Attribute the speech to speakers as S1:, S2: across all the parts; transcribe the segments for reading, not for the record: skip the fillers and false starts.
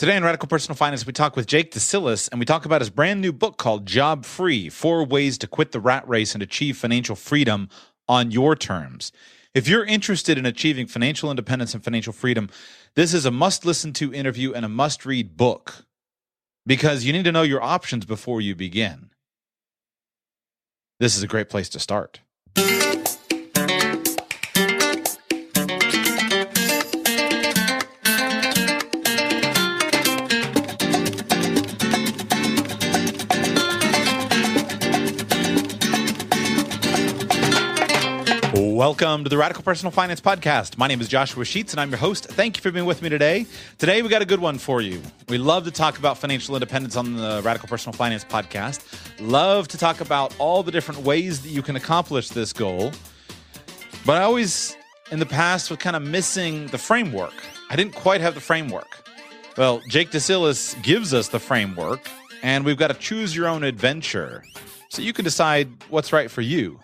S1: Today on Radical Personal Finance, we talk with Jake Desyllas, and we talk about his brand new book called Job Free, 4 Ways to Quit the Rat Race and Achieve Financial Freedom on Your Terms. If you're interested in achieving financial independence and financial freedom, this is a must-listen-to interview and a must-read book because you need to know your options before you begin. This is a great place to start. Welcome to the Radical Personal Finance Podcast. My name is Joshua Sheats, and I'm your host. Thank you for being with me today. Today, we got a good one for you. We love to talk about financial independence on the Radical Personal Finance Podcast. Love to talk about all the different ways that you can accomplish this goal. But I always, in the past, was kind of missing the framework. I didn't quite have the framework. Well, Jake Desyllas gives us the framework, and we've got to choose your own adventure so you can decide what's right for you.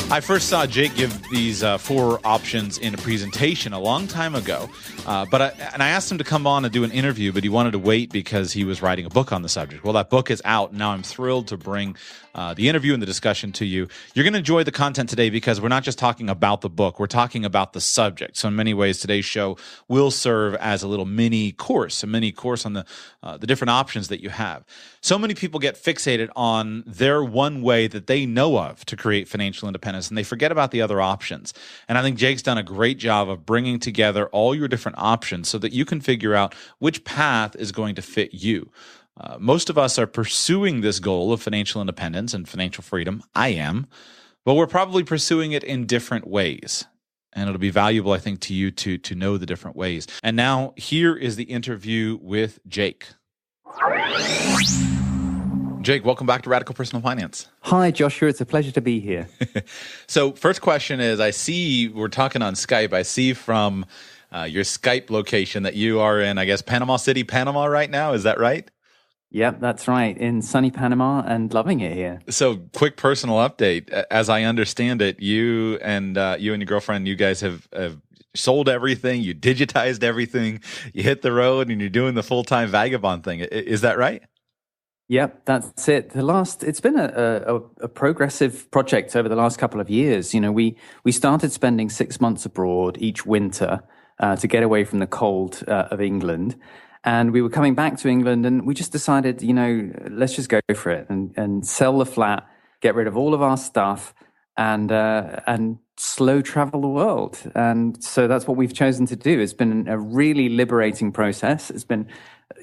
S1: I first saw Jake give these 4 options in a presentation a long time ago, but I asked him to come on and do an interview, but he wanted to wait because he was writing a book on the subject. Well, that book is out, and now I'm thrilled to bring the interview and the discussion to you. You're going to enjoy the content today because we're not just talking about the book, we're talking about the subject. So in many ways, today's show will serve as a little mini course on the different options that you have. So many people get fixated on their one way that they know of to create financial independence, and they forget about the other options. And I think Jake's done a great job of bringing together all your different options so that you can figure out which path is going to fit you. Most of us are pursuing this goal of financial independence and financial freedom. I am, but we're probably pursuing it in different ways. And it'll be valuable, I think, to you to know the different ways. And now here is the interview with Jake. Jake, welcome back to Radical Personal Finance.
S2: Hi, Joshua. It's a pleasure to be here.
S1: So first question is, I see we're talking on Skype. I see from your Skype location that you are in, I guess, Panama City, Panama right now. Is that right?
S2: Yep, that's right. In sunny Panama and loving it here.
S1: So quick personal update. As I understand it, you and your girlfriend, you guys have sold everything. You digitized everything. You hit the road and you're doing the full-time vagabond thing. Is that right?
S2: Yep, that's it. It's been a progressive project over the last couple of years. You know, we started spending 6 months abroad each winter to get away from the cold of England. And we were coming back to England and we just decided, you know, let's just go for it and sell the flat, get rid of all of our stuff and slow travel the world. And so that's what we've chosen to do. It's been a really liberating process.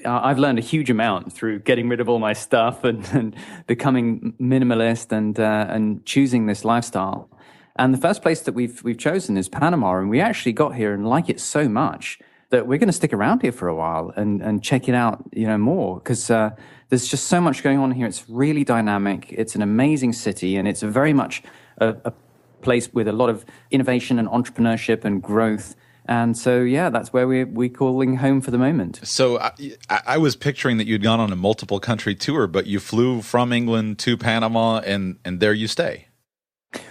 S2: I've learned a huge amount through getting rid of all my stuff and becoming minimalist and choosing this lifestyle. And the first place that we've chosen is Panama, and we actually got here and like it so much that we're going to stick around here for a while and check it out, you know, more because there's just so much going on here. It's really dynamic. It's an amazing city, and it's very much a place with a lot of innovation and entrepreneurship and growth. And so, yeah, that's where we're calling home for the moment.
S1: So I was picturing that you'd gone on a multiple country tour, but you flew from England to Panama and there you stay.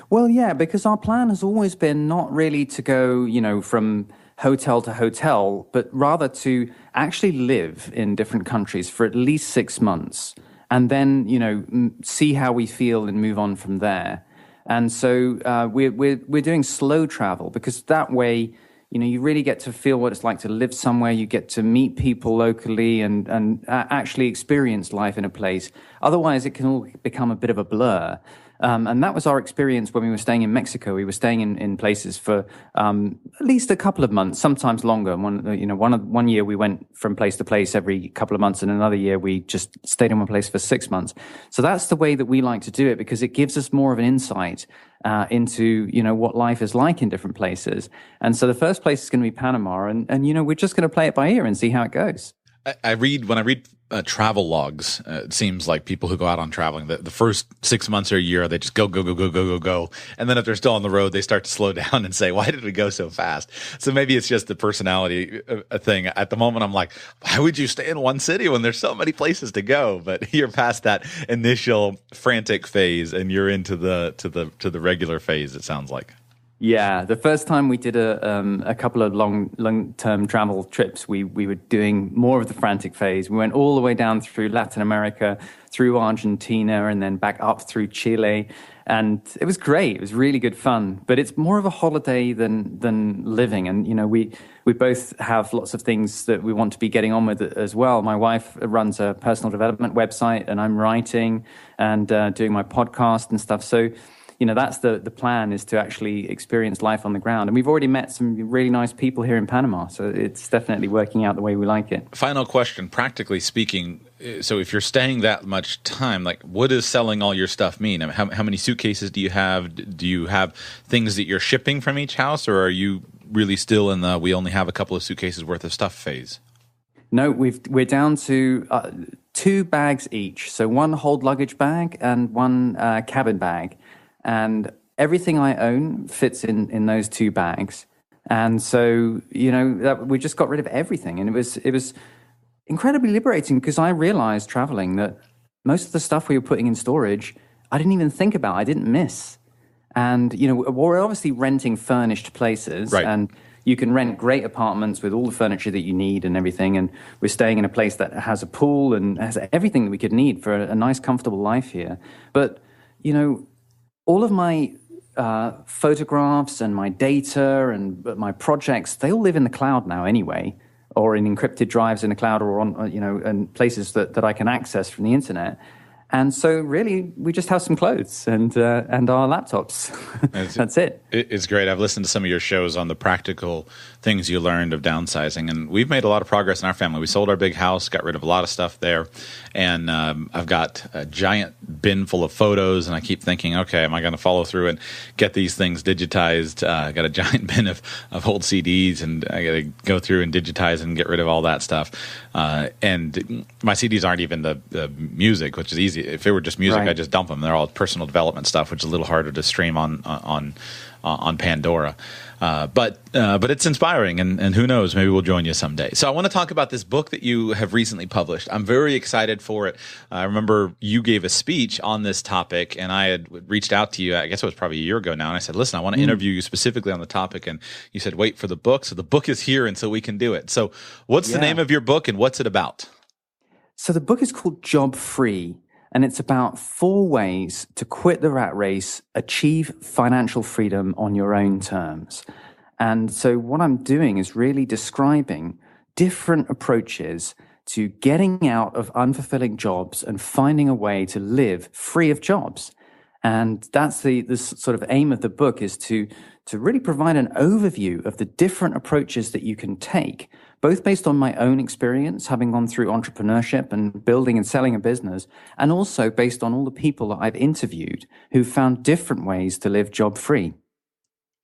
S2: Well, yeah, because our plan has always been not really to go, you know, from hotel to hotel, but rather to actually live in different countries for at least 6 months and then, you know, see how we feel and move on from there. And so we're doing slow travel because that way, you know, you really get to feel what it's like to live somewhere. You get to meet people locally and actually experience life in a place. Otherwise, it can all become a bit of a blur. And that was our experience when we were staying in Mexico. We were staying in places for at least a couple of months, sometimes longer. One year we went from place to place every couple of months, and another year we just stayed in one place for 6 months. So that's the way that we like to do it because it gives us more of an insight into, you know, what life is like in different places. And so the first place is going to be Panama, and you know, we're just going to play it by ear and see how it goes.
S1: When I read travel logs, it seems like people who go out on traveling, the first 6 months or a year, they just go. And then if they're still on the road, they start to slow down and say, why did we go so fast? So maybe it's just the personality thing. At the moment, I'm like, why would you stay in one city when there's so many places to go? But you're past that initial frantic phase and you're into the regular phase, it sounds like.
S2: Yeah, the first time we did a couple of long-term travel trips, we were doing more of the frantic phase. We went all the way down through Latin America, through Argentina, and then back up through Chile. And it was great. It was really good fun. But it's more of a holiday than living. And, we both have lots of things that we want to be getting on with as well. My wife runs a personal development website, and I'm writing and doing my podcast and stuff. So, that's the plan, is to actually experience life on the ground. And we've already met some really nice people here in Panama. So it's definitely working out the way we like it.
S1: Final question, practically speaking. So if you're staying that much time, like, what does selling all your stuff mean? I mean, how many suitcases do you have? Do you have things that you're shipping from each house, or are you really still in the we only have a couple of suitcases worth of stuff phase?
S2: No, we're down to 2 bags each. So one hold luggage bag and one cabin bag. And everything I own fits in those 2 bags. And so, we just got rid of everything. And it was incredibly liberating, because I realized traveling that most of the stuff we were putting in storage, I didn't even think about, I didn't miss. And, we're obviously renting furnished places.
S1: Right.
S2: And you can rent great apartments with all the furniture that you need and everything. And we're staying in a place that has a pool and has everything that we could need for a nice, comfortable life here. But, all of my photographs and my data and my projects, they all live in the cloud now anyway, or in encrypted drives in the cloud, or on, and places that I can access from the internet. And so really, we just have some clothes and our laptops. That's it.
S1: It's great. I've listened to some of your shows on the practical things you learned of downsizing, and we've made a lot of progress in our family. We sold our big house, got rid of a lot of stuff there, and I've got a giant bin full of photos, and I keep thinking, okay, am I going to follow through and get these things digitized? I got a giant bin of old CDs, and I got to go through and digitize and get rid of all that stuff. And my CDs aren't even the music, which is easy. If it were just music,
S2: right.
S1: I just dump them. They're all personal development stuff, which is a little harder to stream on Pandora. But it's inspiring, and who knows, maybe we'll join you someday. So I want to talk about this book that you have recently published. I'm very excited for it. I remember you gave a speech on this topic, and I had reached out to you, I guess it was probably a year ago now, and I said, listen, I want to interview you specifically on the topic, and you said, wait for the book. So the book is here, and so we can do it. So what's the name of your book, and what's it about?
S2: So the book is called Job Free. And it's about 4 ways to quit the rat race, achieve financial freedom on your own terms. And so what I'm doing is really describing different approaches to getting out of unfulfilling jobs and finding a way to live free of jobs. And that's the sort of aim of the book, is to really provide an overview of the different approaches that you can take, both based on my own experience, having gone through entrepreneurship and building and selling a business, and also based on all the people that I've interviewed who found different ways to live job-free.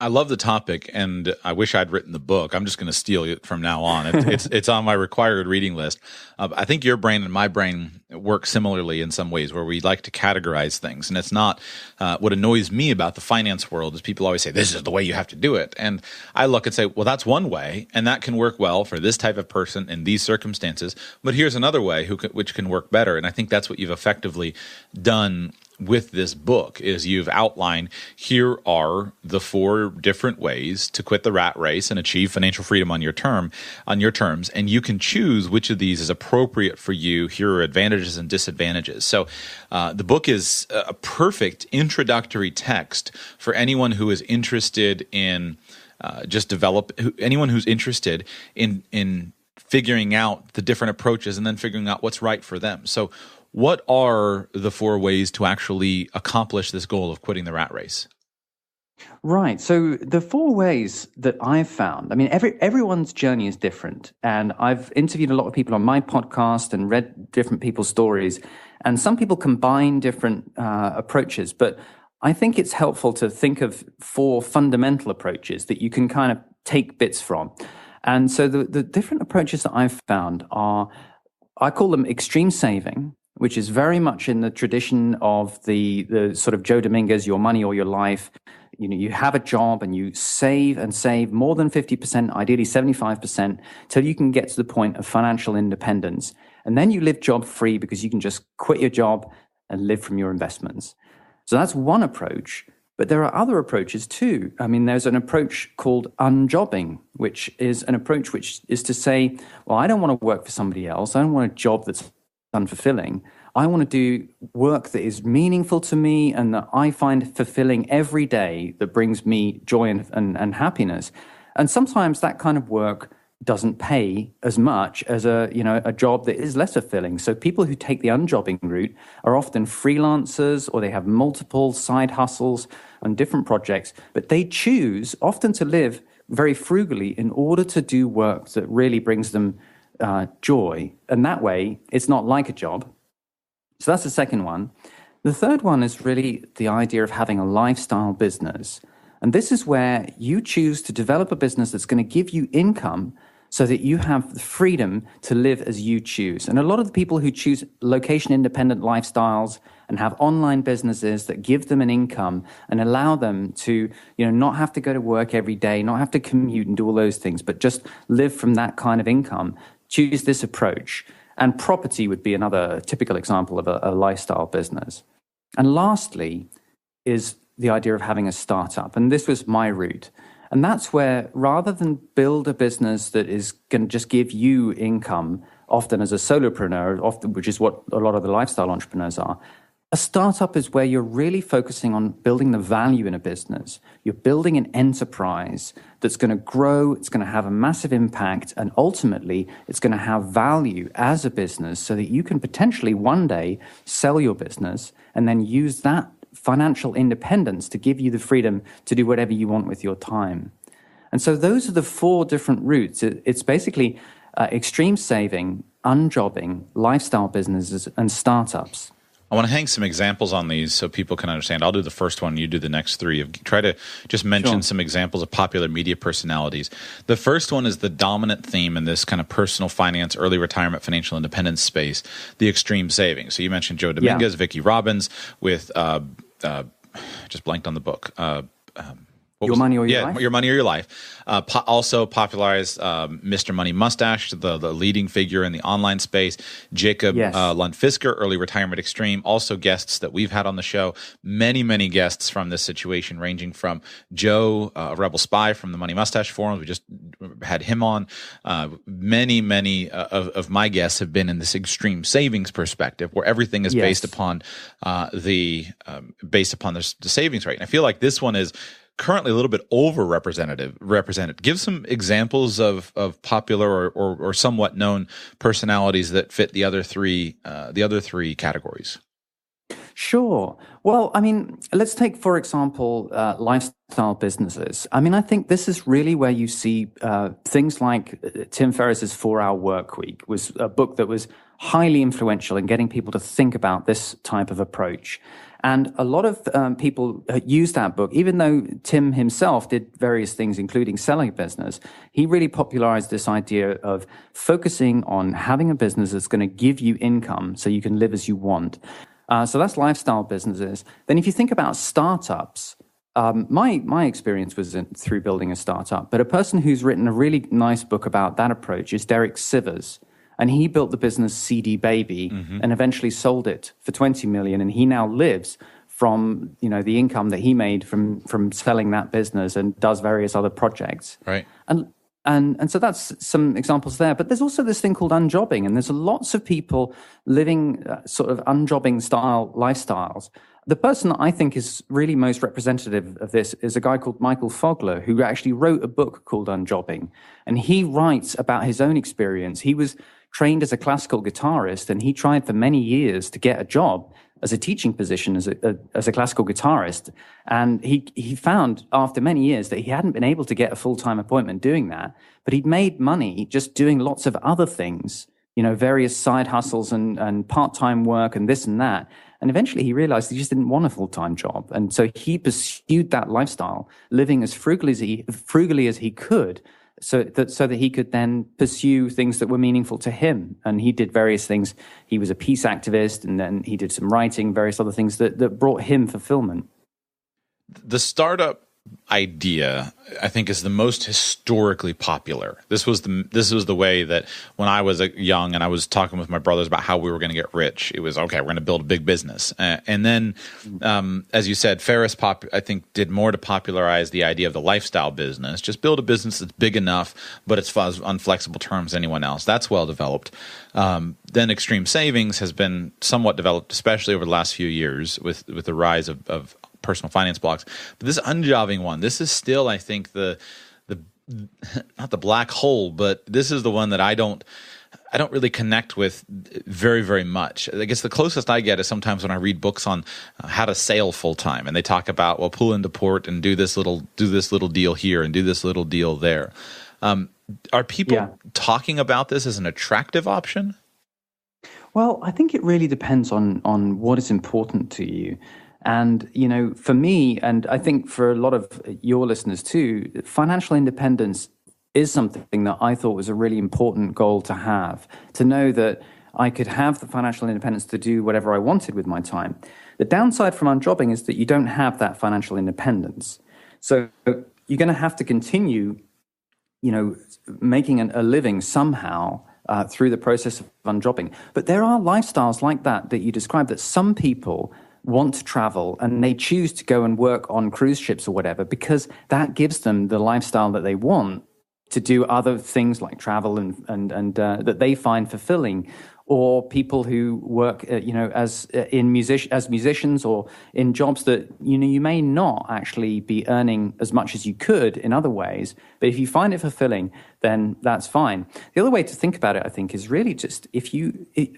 S1: I love the topic, and I wish I'd written the book. I'm just going to steal it from now on. It's on my required reading list. I think your brain and my brain work similarly in some ways, where we like to categorize things. And it's not what annoys me about the finance world is people always say, this is the way you have to do it. And I look and say, well, that's one way, and that can work well for this type of person in these circumstances. But here's another way which can work better. And I think that's what you've effectively done with this book, is you've outlined, here are the 4 different ways to quit the rat race and achieve financial freedom on your terms, and you can choose which of these is appropriate for you. Here are advantages and disadvantages. So the book is a perfect introductory text for anyone who is interested in anyone who's interested in figuring out the different approaches and then figuring out what's right for them. So what are the 4 ways to actually accomplish this goal of quitting the rat race?
S2: Right. So the 4 ways that I've found, I mean, everyone's journey is different. And I've interviewed a lot of people on my podcast and read different people's stories. And some people combine different approaches. But I think it's helpful to think of 4 fundamental approaches that you can kind of take bits from. And so the different approaches that I've found are, I call them extreme saving, which is very much in the tradition of the sort of Joe Dominguez, your money or your life. You have a job and you save and save more than 50%, ideally 75%, till you can get to the point of financial independence. And then you live job free, because you can just quit your job and live from your investments. So that's one approach. But there are other approaches too. I mean, there's an approach called unjobbing, which is an approach which is to say, well, I don't want to work for somebody else. I don't want a job that's unfulfilling. I want to do work that is meaningful to me and that I find fulfilling every day, that brings me joy and happiness. And sometimes that kind of work doesn't pay as much as a job that is less fulfilling. So people who take the unjobbing route are often freelancers, or they have multiple side hustles on different projects, but they choose often to live very frugally in order to do work that really brings them joy. And that way, it's not like a job. So that's the second one. The third one is really the idea of having a lifestyle business. And this is where you choose to develop a business that's going to give you income so that you have the freedom to live as you choose. And a lot of the people who choose location-independent lifestyles and have online businesses that give them an income and allow them to, not have to go to work every day, not have to commute and do all those things, but just live from that kind of income, choose this approach. And property would be another typical example of a lifestyle business. And lastly is the idea of having a startup. And this was my route. And that's where, rather than build a business that is going to just give you income, often as a solopreneur, which is what a lot of the lifestyle entrepreneurs are, a startup is where you're really focusing on building the value in a business. You're building an enterprise that's going to grow, it's going to have a massive impact, and ultimately it's going to have value as a business so that you can potentially one day sell your business and then use that financial independence to give you the freedom to do whatever you want with your time. And so those are the four different routes. It's basically extreme saving, unjobbing, lifestyle businesses, and startups.
S1: I want to hang some examples on these so people can understand. I'll do the first one, you do the next three. Try to just mention some examples of popular media personalities. The first one is the dominant theme in this kind of personal finance, early retirement, financial independence space, the extreme savings. So you mentioned Joe Dominguez, Vicki Robbins with just blanked on the book.
S2: Your Money or Your Life?
S1: Your Money or Your Life. Also popularized Mr. Money Mustache, the leading figure in the online space. Jacob Lundfisker, Early Retirement Extreme. Also guests that we've had on the show. Many, many guests from this situation, ranging from Joe, Rebel Spy from the Money Mustache Forums. We just had him on. Many of my guests have been in this extreme savings perspective, where everything is based upon the savings rate. And I feel like this one is currently a little bit represented. Give some examples of popular or somewhat known personalities that fit the other three categories.
S2: Sure. Well, I mean, let's take, for example, lifestyle businesses. I mean, I think this is really where you see things like Tim Ferriss's 4-Hour Work Week was a book that was highly influential in getting people to think about this type of approach. And a lot of people use that book, even though Tim himself did various things, including selling a business. He really popularized this idea of focusing on having a business that's going to give you income so you can live as you want. So that's lifestyle businesses. Then if you think about startups, my experience was through building a startup. But a person who's written a really nice book about that approach is Derek Sivers. And he built the business CD Baby and eventually sold it for $20 million. And he now lives from the income that he made from selling that business and does various other projects.
S1: Right.
S2: And so that's some examples there. But there's also this thing called unjobbing. And there's lots of people living sort of unjobbing style lifestyles. The person that I think is really most representative of this is a guy called Michael Fogler, who actually wrote a book called Unjobbing. And he writes about his own experience. He was trained as a classical guitarist, and he tried for many years to get a job as a teaching position as a classical guitarist. And he found after many years that he hadn't been able to get a full-time appointment doing that, but he'd made money just doing lots of other things, various side hustles and part-time work and this and that. And eventually he realized he just didn't want a full-time job. And so he pursued that lifestyle, living as frugally as he could, so that he could then pursue things that were meaningful to him. And he did various things. He was a peace activist, and then he did some writing, various other things that brought him fulfillment.
S1: The startup idea, I think, is the most historically popular. This was the way that when I was young and I was talking with my brothers about how we were going to get rich, it was, okay, we're going to build a big business. And then, as you said, Ferriss, I think, did more to popularize the idea of the lifestyle business. Just build a business that's big enough, but it's on flexible terms as anyone else. That's well developed. Then extreme savings has been somewhat developed, especially over the last few years with the rise of personal finance blocks. But this unjobbing one, this is still, I think, the not the black hole, but this is the one that I don't really connect with very, very much. I guess the closest I get is sometimes when I read books on how to sail full time, and they talk about, well, pull into port and do this little deal here and do this little deal there. Are people talking about this as an attractive option?
S2: Well, I think it really depends on what is important to you. And, for me, and I think for a lot of your listeners too, financial independence is something that I thought was a really important goal to have, to know that I could have the financial independence to do whatever I wanted with my time. The downside from unjobbing is that you don't have that financial independence. So you're going to have to continue, making a living somehow through the process of unjobbing. But there are lifestyles like that you described, that some people want to travel and they choose to go and work on cruise ships or whatever, because that gives them the lifestyle that they want to do other things like travel and that they find fulfilling. Or people who work, as musicians, or in jobs that you may not actually be earning as much as you could in other ways. But if you find it fulfilling, then that's fine. The other way to think about it, I think, is really just I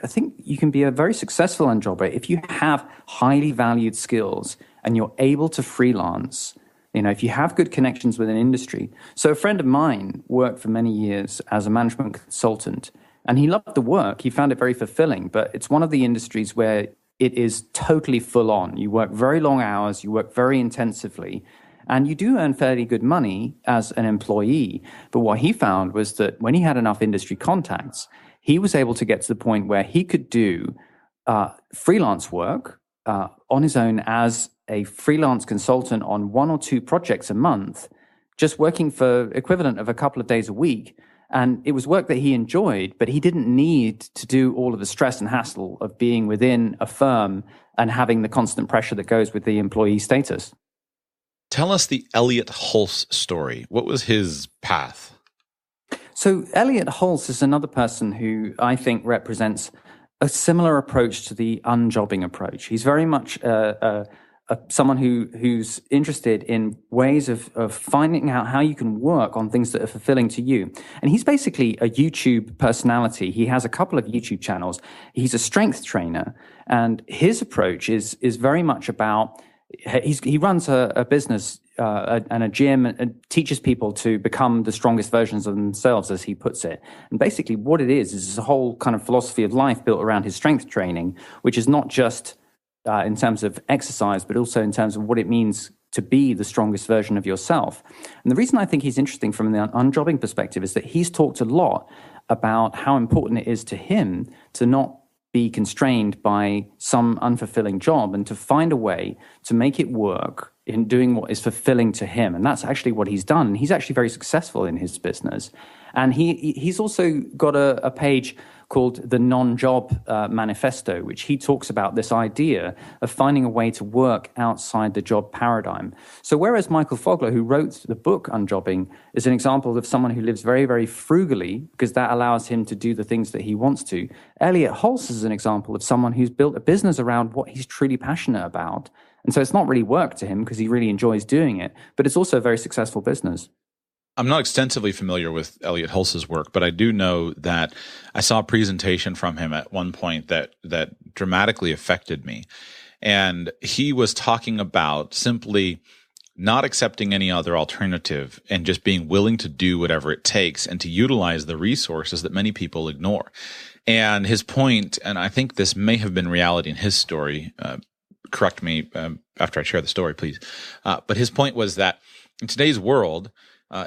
S2: think you can be a very successful unjobber if you have highly valued skills and you're able to freelance. If you have good connections with an industry. So a friend of mine worked for many years as a management consultant. And he loved the work. He found it very fulfilling, but it's one of the industries where it is totally full on. You work very long hours, you work very intensively, and you do earn fairly good money as an employee. But what he found was that when he had enough industry contacts, he was able to get to the point where he could do freelance work on his own as a freelance consultant on 1 or 2 projects a month, just working for equivalent of a couple of days a week. And it was work that he enjoyed, but he didn't need to do all of the stress and hassle of being within a firm and having the constant pressure that goes with the employee status.
S1: Tell us the Elliott Hulse story. What was his path?
S2: So Elliott Hulse is another person who I think represents a similar approach to the unjobbing approach. He's very much someone who's interested in ways of finding out how you can work on things that are fulfilling to you. And he's basically a YouTube personality. He has a couple of YouTube channels. He's a strength trainer, and his approach is very much about, he runs a business and a gym and teaches people to become the strongest versions of themselves, as he puts it. And basically what it is a whole kind of philosophy of life built around his strength training, which is not just in terms of exercise, but also in terms of what it means to be the strongest version of yourself. And the reason I think he's interesting from the unjobbing perspective is that he's talked a lot about how important it is to him to not be constrained by some unfulfilling job and to find a way to make it work in doing what is fulfilling to him. And that's actually what he's done. And he's actually very successful in his business. And he's also got a page called the Job Manifesto, which he talks about this idea of finding a way to work outside the job paradigm. So whereas Michael Fogler, who wrote the book Unjobbing, is an example of someone who lives very, very frugally because that allows him to do the things that he wants to, Elliott Hulse is an example of someone who's built a business around what he's truly passionate about. And so it's not really work to him because he really enjoys doing it, but it's also a very successful business.
S1: I'm not extensively familiar with Elliott Hulse's work, but I do know that I saw a presentation from him at one point that dramatically affected me. And he was talking about simply not accepting any other alternative and just being willing to do whatever it takes and to utilize the resources that many people ignore. And his point, and I think this may have been reality in his story, correct me after I share the story, please. But his point was that in today's world,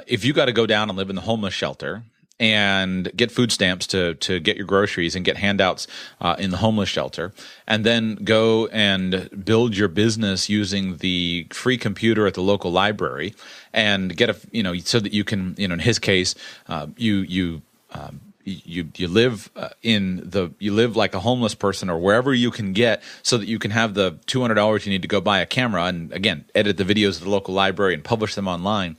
S1: if you got to go down and live in the homeless shelter and get food stamps to get your groceries and get handouts in the homeless shelter, and then go and build your business using the free computer at the local library and get so that you can, in his case, you live you live like a homeless person or wherever you can get, so that you can have the $200 you need to go buy a camera and, again, edit the videos of the local library and publish them online.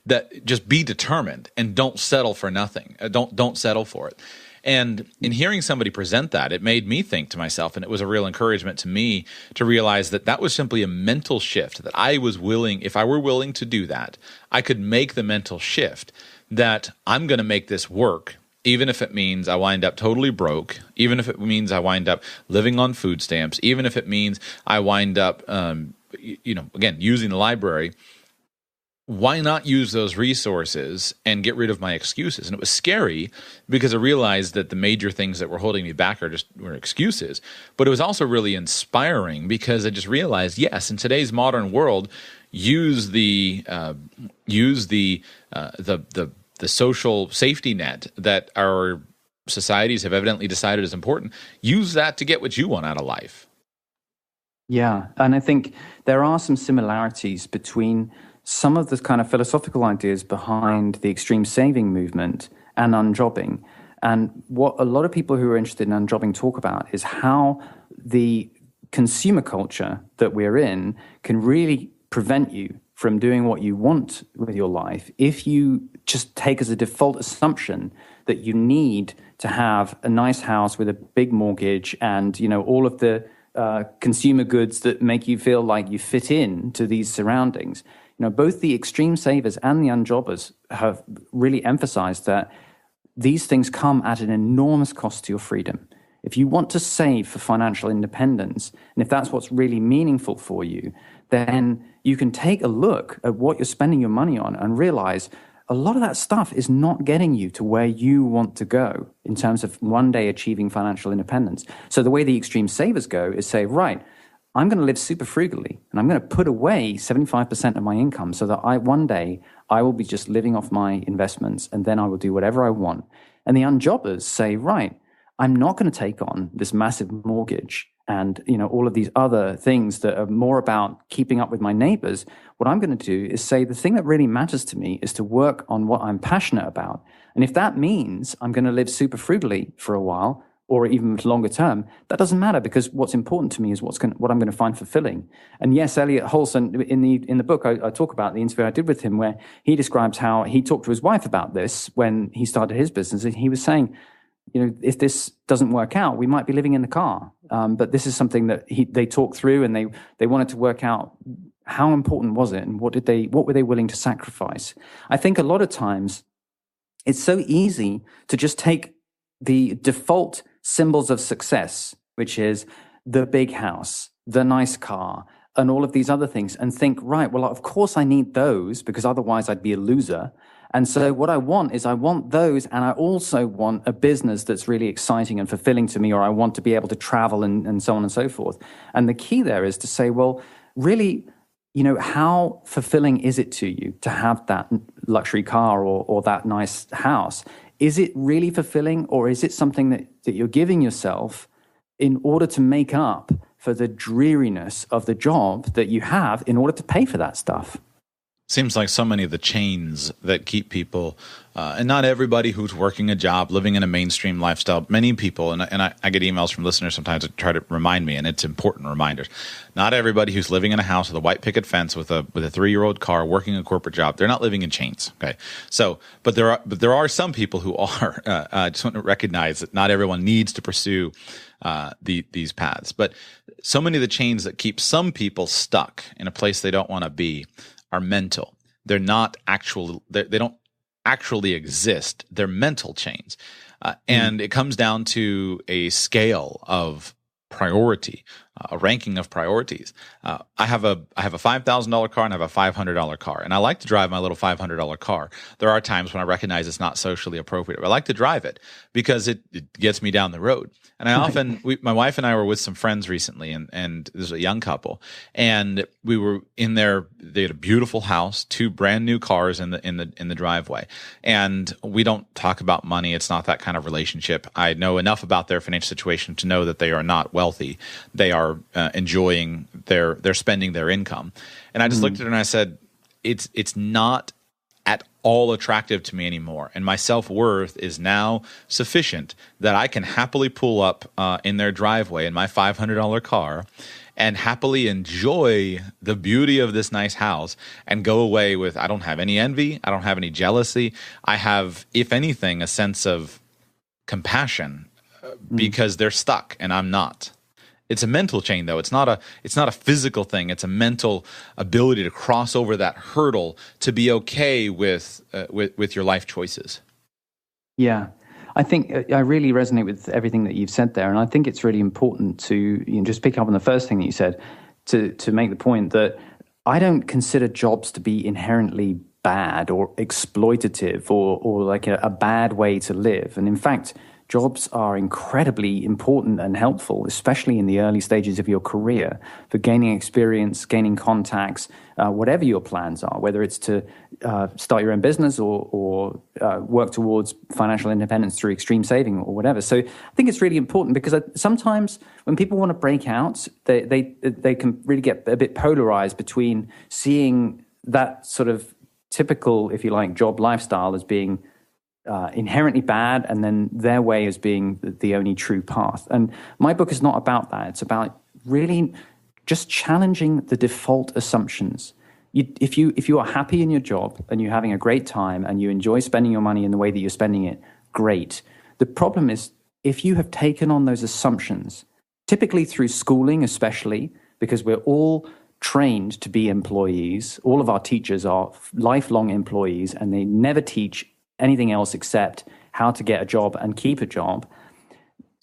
S1: That just be determined and don't settle for nothing. Don't settle for it. And in hearing somebody present that, it made me think to myself, and it was a real encouragement to me to realize that was simply a mental shift, that I was willing, if I were willing to do that, I could make the mental shift that I'm going to make this work, even if it means I wind up totally broke, even if it means I wind up living on food stamps, even if it means I wind up, again, using the library. Why not use those resources and get rid of my excuses? And it was scary because I realized that the major things that were holding me back were excuses. But it was also really inspiring because I just realized, yes, in today's modern world, use the social safety net that our societies have evidently decided is important. Use that to get what you want out of life.
S2: Yeah, and I think there are some similarities between some of the kind of philosophical ideas behind the extreme saving movement and unjobbing. And what a lot of people who are interested in unjobbing talk about is how the consumer culture that we're in can really prevent you from doing what you want with your life if you just take as a default assumption that you need to have a nice house with a big mortgage and, all of the consumer goods that make you feel like you fit in to these surroundings. Both the extreme savers and the unjobbers have really emphasized that these things come at an enormous cost to your freedom. If you want to save for financial independence, and if that's what's really meaningful for you, then you can take a look at what you're spending your money on and realize a lot of that stuff is not getting you to where you want to go in terms of one day achieving financial independence. So the way the extreme savers go is say, right, I'm going to live super frugally, and I'm going to put away 75% of my income so that one day I will be just living off my investments, and then I will do whatever I want. And the unjobbers say, right, I'm not going to take on this massive mortgage and all of these other things that are more about keeping up with my neighbors. What I'm going to do is say the thing that really matters to me is to work on what I'm passionate about. And if that means I'm going to live super frugally for a while, or even longer term, that doesn't matter, because what's important to me is what I'm going to find fulfilling. And yes, Elliott Hulse, in the book, I talk about the interview I did with him, where he describes how he talked to his wife about this when he started his business. And he was saying, if this doesn't work out, we might be living in the car. But this is something that they talked through, and they wanted to work out how important was it, and what were they willing to sacrifice. I think a lot of times it's so easy to just take the default symbols of success, which is the big house, the nice car, and all of these other things, and think, right, well, of course I need those, because otherwise I'd be a loser. And so what I want those, and I also want a business that's really exciting and fulfilling to me, or I want to be able to travel and so on and so forth. And the key there is to say, well, really, how fulfilling is it to you to have that luxury car or that nice house? Is it really fulfilling, or is it something that you're giving yourself in order to make up for the dreariness of the job that you have in order to pay for that stuff?
S1: Seems like so many of the chains that keep people, and not everybody who's working a job, living in a mainstream lifestyle, many people, and I get emails from listeners sometimes that try to remind me, and it's important reminders. Not everybody who's living in a house with a white picket fence with a 3-year-old car, working a corporate job, they're not living in chains. Okay, so but there are some people who are. I just want to recognize that not everyone needs to pursue these paths, but so many of the chains that keep some people stuck in a place they don't want to be are mental. They're not actual. They don't actually exist. They're mental chains, and it comes down to a scale of priority. a ranking of priorities. I have a $5,000 car and I have a $500 car, and I like to drive my little $500 car. There are times when I recognize it's not socially appropriate, but I like to drive it because it gets me down the road. And I often, my wife and I were with some friends recently, and there's a young couple, and we were in there. They had a beautiful house, two brand new cars in the driveway, and we don't talk about money. It's not that kind of relationship. I know enough about their financial situation to know that they are not wealthy. They are enjoying they're spending their income, and I just looked at her and I said, it's not at all attractive to me anymore. And my self-worth is now sufficient that I can happily pull up in their driveway in my $500 car and happily enjoy the beauty of this nice house and go away with, I don't have any envy. I don't have any jealousy. I have, if anything, a sense of compassion because they're stuck and I'm not. It's a mental chain, though. It's not a physical thing. It's a mental ability to cross over that hurdle to be okay with your life choices.
S2: Yeah, I think I really resonate with everything that you've said there, and I think it's really important to just pick up on the first thing that you said to make the point that I don't consider jobs to be inherently bad or exploitative or like a bad way to live, and in fact, jobs are incredibly important and helpful, especially in the early stages of your career, for gaining experience, gaining contacts, whatever your plans are, whether it's to start your own business or work towards financial independence through extreme saving or whatever. So I think it's really important because sometimes when people want to break out, they can really get a bit polarized between seeing that sort of typical, if you like, job lifestyle as being inherently bad, and then their way as being the only true path. And my book is not about that. It's about really just challenging the default assumptions. If you are happy in your job and you're having a great time and you enjoy spending your money in the way that you're spending it, great. The problem is if you have taken on those assumptions, typically through schooling especially, because we're all trained to be employees. All of our teachers are lifelong employees and they never teach anything else except how to get a job and keep a job.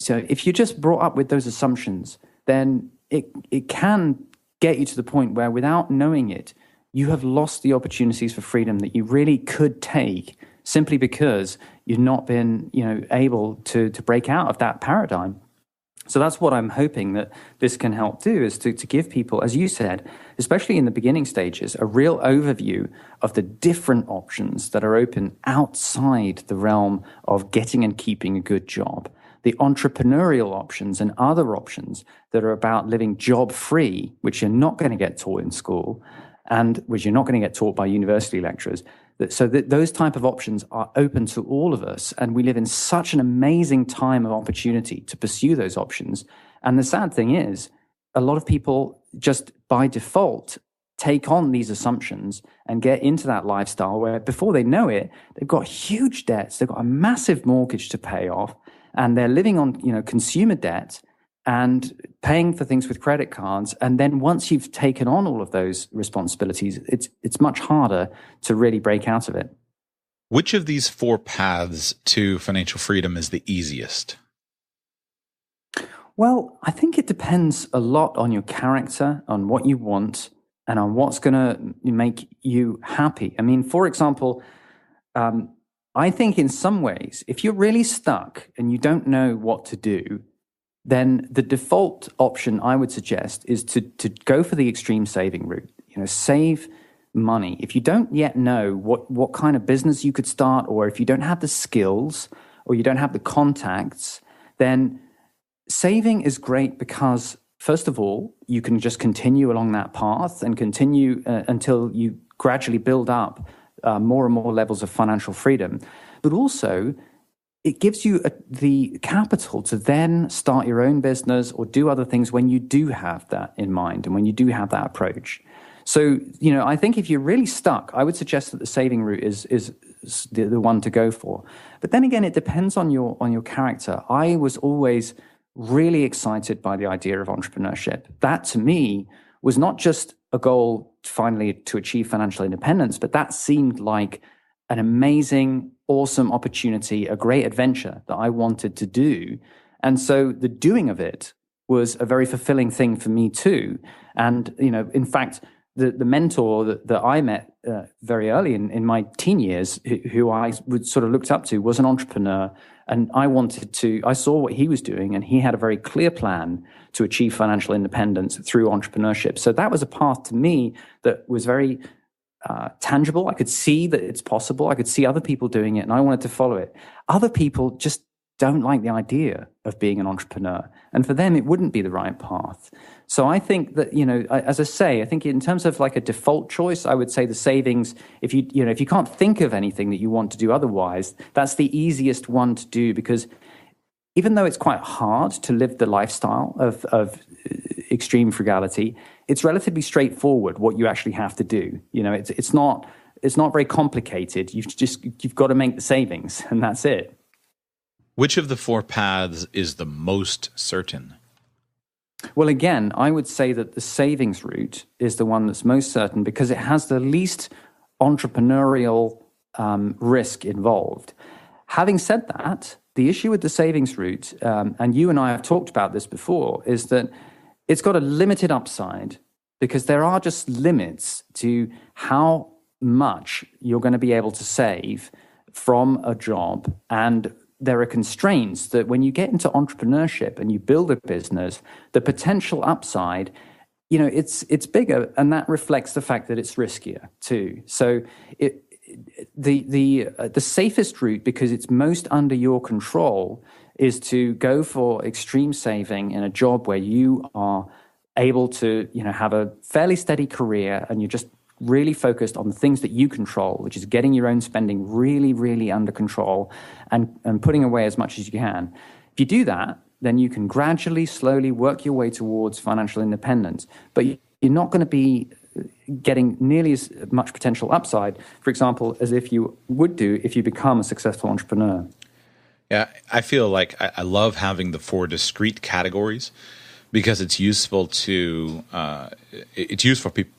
S2: So if you're just brought up with those assumptions, then it can get you to the point where without knowing it, you have lost the opportunities for freedom that you really could take simply because you've not been, able to break out of that paradigm. So that's what I'm hoping that this can help do, is to give people, as you said, especially in the beginning stages, a real overview of the different options that are open outside the realm of getting and keeping a good job, the entrepreneurial options and other options that are about living job-free, which you're not going to get taught in school and which you're not going to get taught by university lecturers. So that those type of options are open to all of us, and we live in such an amazing time of opportunity to pursue those options. And the sad thing is, a lot of people just by default take on these assumptions and get into that lifestyle where before they know it, they've got huge debts, they've got a massive mortgage to pay off, and they're living on consumer debt and paying for things with credit cards. And then once you've taken on all of those responsibilities, it's much harder to really break out of it.
S1: Which of these four paths to financial freedom is the easiest?
S2: Well, I think it depends a lot on your character, on what you want, and on what's going to make you happy. I mean, for example, I think in some ways, if you're really stuck and you don't know what to do, then the default option I would suggest is to go for the extreme saving route. Save money. If you don't yet know what kind of business you could start, or if you don't have the skills or you don't have the contacts, then saving is great because, first of all, you can just continue along that path and continue until you gradually build up more and more levels of financial freedom. But also, it gives you the capital to then start your own business or do other things when you do have that in mind and when you do have that approach. So, I think if you're really stuck, I would suggest that the saving route is the one to go for. But then again, it depends on your character. I was always really excited by the idea of entrepreneurship. That to me was not just a goal finally to achieve financial independence, but that seemed like an amazing, awesome opportunity, a great adventure that I wanted to do. And so the doing of it was a very fulfilling thing for me too. And, in fact, the mentor that I met very early in my teen years, who I would sort of looked up to, was an entrepreneur. And I saw what he was doing, and he had a very clear plan to achieve financial independence through entrepreneurship. So that was a path to me that was very tangible. I could see that it's possible. I could see other people doing it, and I wanted to follow it. Other people just don't like the idea of being an entrepreneur. And for them, it wouldn't be the right path. So I think that, as I say, I think in terms of like a default choice, I would say the savings, if you can't think of anything that you want to do otherwise, that's the easiest one to do, because even though it's quite hard to live the lifestyle of extreme frugality, it's relatively straightforward what you actually have to do. It's not very complicated. You've got to make the savings, and that's it.
S1: Which of the four paths is the most certain?
S2: Well, again, I would say that the savings route is the one that's most certain because it has the least entrepreneurial risk involved. Having said that, the issue with the savings route, and you and I have talked about this before, is that it's got a limited upside because there are just limits to how much you're going to be able to save from a job, and there are constraints that when you get into entrepreneurship and you build a business, the potential upside, it's bigger, and that reflects the fact that it's riskier too. So the safest route, because it's most under your control, is to go for extreme saving in a job where you are able to, have a fairly steady career, and you're just really focused on the things that you control, which is getting your own spending really, really under control and putting away as much as you can. If you do that, then you can gradually, slowly work your way towards financial independence. But you're not going to be getting nearly as much potential upside, for example, as if you would do if you become a successful entrepreneur.
S1: Yeah, I feel like I love having the four discrete categories, because it's useful for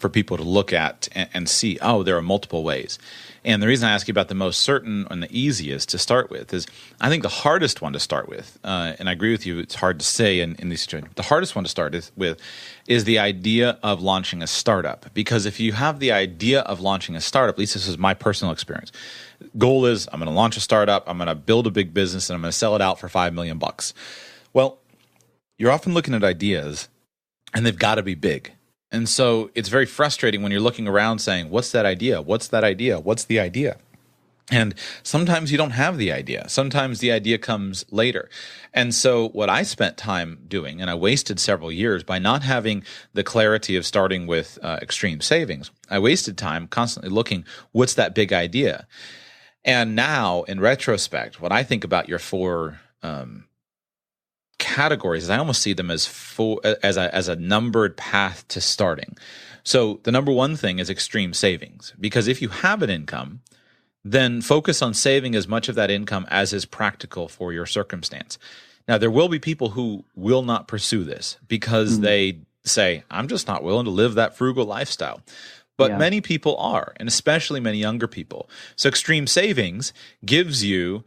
S1: people to look at and see, there are multiple ways. And the reason I ask you about the most certain and the easiest to start with is, I think the hardest one to start with, and I agree with you, it's hard to say in these situations, the hardest one to start with is the idea of launching a startup. Because if you have the idea of launching a startup, at least this is my personal experience, goal is, I'm going to launch a startup, I'm going to build a big business, and I'm going to sell it out for $5 million. Well, you're often looking at ideas, and they've got to be big. And so it's very frustrating when you're looking around saying, what's that idea? What's that idea? What's the idea? And sometimes you don't have the idea. Sometimes the idea comes later. And so what I spent time doing, and I wasted several years by not having the clarity of starting with extreme savings, I wasted time constantly looking, what's that big idea? And now, in retrospect, what I think about your four categories is I almost see them as a numbered path to starting. So the number one thing is extreme savings, because if you have an income, then focus on saving as much of that income as is practical for your circumstance. Now, there will be people who will not pursue this because they say, I'm just not willing to live that frugal lifestyle. But many people are, and especially many younger people. So extreme savings gives you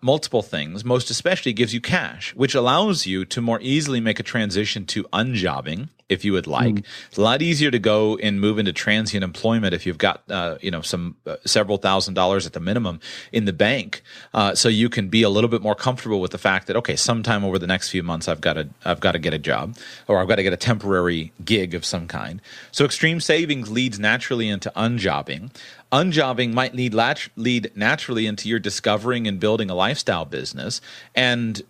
S1: multiple things, most especially gives you cash, which allows you to more easily make a transition to unjobbing, if you would like. It's a lot easier to go and move into transient employment if you've got some several $1,000s at the minimum in the bank, so you can be a little bit more comfortable with the fact that, okay, sometime over the next few months I've got to get a job, or I've got to get a temporary gig of some kind. So extreme savings leads naturally into unjobbing. Unjobbing might lead naturally into your discovering and building a lifestyle business. And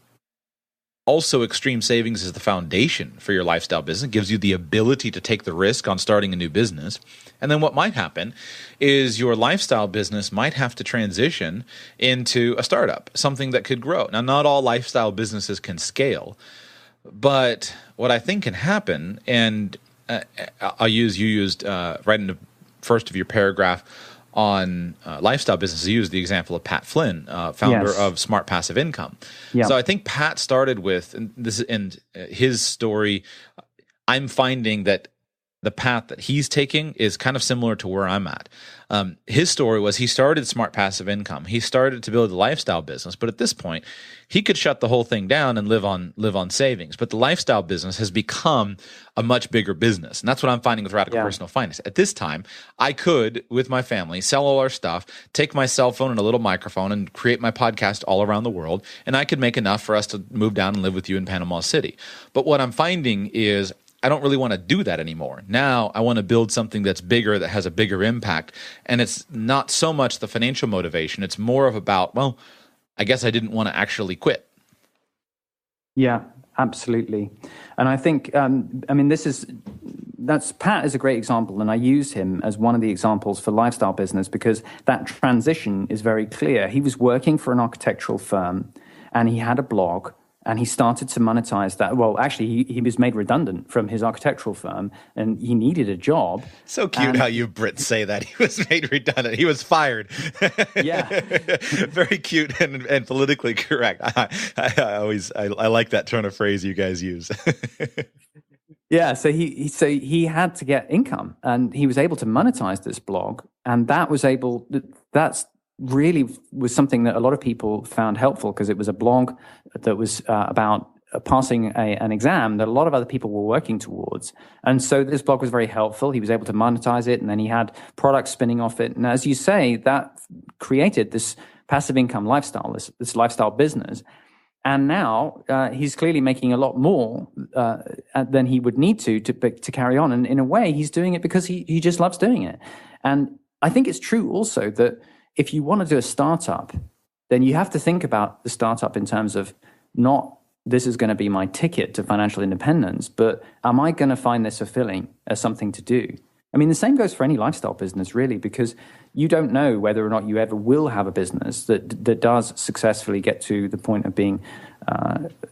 S1: also, extreme savings is the foundation for your lifestyle business. It gives you the ability to take the risk on starting a new business. And then what might happen is your lifestyle business might have to transition into a startup, something that could grow. Now, not all lifestyle businesses can scale, but what I think can happen, and you used right in the first of your paragraph on lifestyle businesses, you used the example of Pat Flynn, founder of Smart Passive Income. Yeah. So I think Pat started with, and his story, I'm finding that the path that he's taking is kind of similar to where I'm at. His story was he started Smart Passive Income. He started to build a lifestyle business, but at this point, he could shut the whole thing down and live on savings. But the lifestyle business has become a much bigger business, and that's what I'm finding with Radical Personal Finance. At this time, I could, with my family, sell all our stuff, take my cell phone and a little microphone, and create my podcast all around the world, and I could make enough for us to move down and live with you in Panama City. But what I'm finding is I don't really want to do that anymore. Now I want to build something that's bigger, that has a bigger impact. And it's not so much the financial motivation. It's more of about, well, I guess I didn't want to actually quit.
S2: Yeah, absolutely. And I think, Pat is a great example. And I use him as one of the examples for lifestyle business because that transition is very clear. He was working for an architectural firm and he had a blog. And he started to monetize that. Well, actually, he was made redundant from his architectural firm, and he needed a job.
S1: So cute how you Brits say that. He was made redundant. He was fired.
S2: Yeah.
S1: Very cute and politically correct. I like that turn of phrase you guys use.
S2: Yeah, so he had to get income, and he was able to monetize this blog, and that's really was something that a lot of people found helpful because it was a blog that was about passing an exam that a lot of other people were working towards. And so this blog was very helpful. He was able to monetize it, and then he had products spinning off it. And as you say, that created this passive income lifestyle, this lifestyle business. And now he's clearly making a lot more than he would need to carry on. And in a way, he's doing it because he just loves doing it. And I think it's true also that if you want to do a startup, then you have to think about the startup in terms of not this is going to be my ticket to financial independence, but am I going to find this fulfilling as something to do? I mean, the same goes for any lifestyle business, really, because you don't know whether or not you ever will have a business that does successfully get to the point of being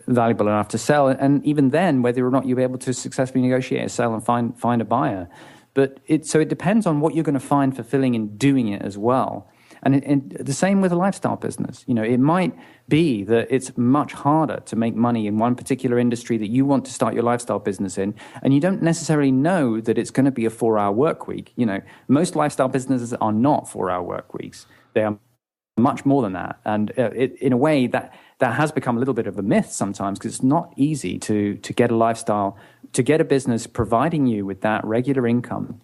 S2: valuable enough to sell. And even then, whether or not you'll be able to successfully negotiate a sale and find a buyer. But it depends on what you're going to find fulfilling in doing it as well. And the same with a lifestyle business. You know, it might be that it's much harder to make money in one particular industry that you want to start your lifestyle business in, and you don't necessarily know that it's going to be a 4-hour work week. You know, most lifestyle businesses are not 4-hour work weeks. They are much more than that. And in a way, that has become a little bit of a myth sometimes because it's not easy to get a lifestyle, to get a business providing you with that regular income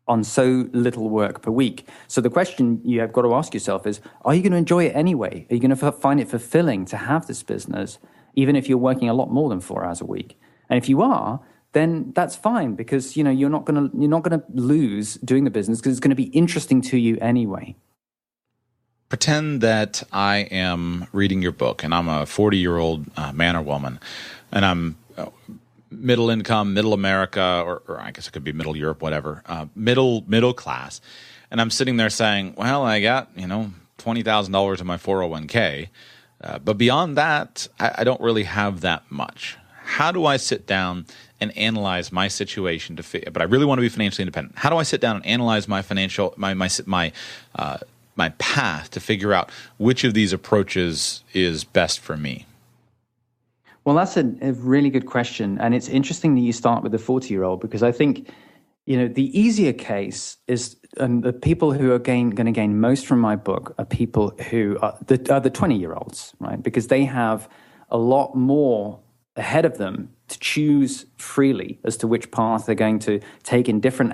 S2: on so little work per week. So the question you have got to ask yourself is, are you going to enjoy it anyway? Are you going to find it fulfilling to have this business, even if you're working a lot more than 4 hours a week? And if you are, then that's fine because, you know, you're not going to lose doing the business because it's going to be interesting to you anyway.
S1: Pretend that I am reading your book and I'm a 40-year-old man or woman, and I'm middle income, middle America, or I guess it could be middle Europe, whatever, middle class. And I'm sitting there saying, well, I got, $20,000 in my 401k. But beyond that, I don't really have that much. How do I sit down and analyze my situation but I really want to be financially independent? How do I sit down and analyze my financial, my path to figure out which of these approaches is best for me?
S2: Well, that's a really good question. And it's interesting that you start with the 40-year-old because I think, the easier case is the people who are going to gain most from my book are people who are the 20-year-olds, right? Because they have a lot more ahead of them to choose freely as to which path they're going to take in different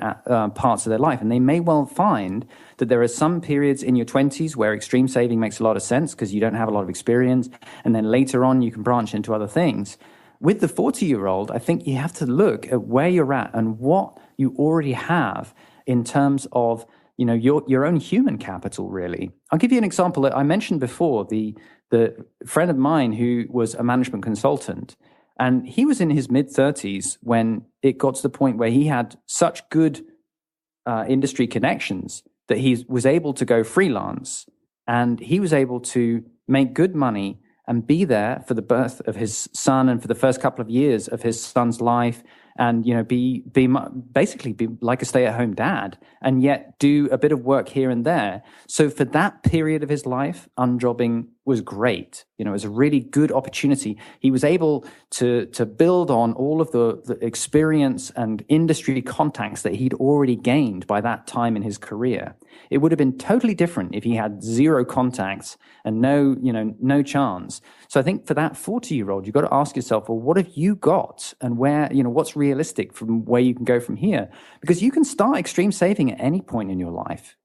S2: parts of their life. And they may well find that there are some periods in your 20s where extreme saving makes a lot of sense because you don't have a lot of experience. And then later on, you can branch into other things. With the 40-year-old, I think you have to look at where you're at and what you already have in terms of, your own human capital, really. I'll give you an example that I mentioned before, the friend of mine who was a management consultant. And he was in his mid-30s when it got to the point where he had such good industry connections that he was able to go freelance, and he was able to make good money and be there for the birth of his son and for the first couple of years of his son's life, and be basically like a stay-at-home dad, and yet do a bit of work here and there. So for that period of his life, unjobbing was great. You know, it was a really good opportunity. He was able to build on all of the experience and industry contacts that he'd already gained by that time in his career. It would have been totally different if he had zero contacts and no chance. So I think for that 40-year-old, you've got to ask yourself, well, what have you got, and where, what's realistic from where you can go from here? Because you can start extreme saving at any point in your life.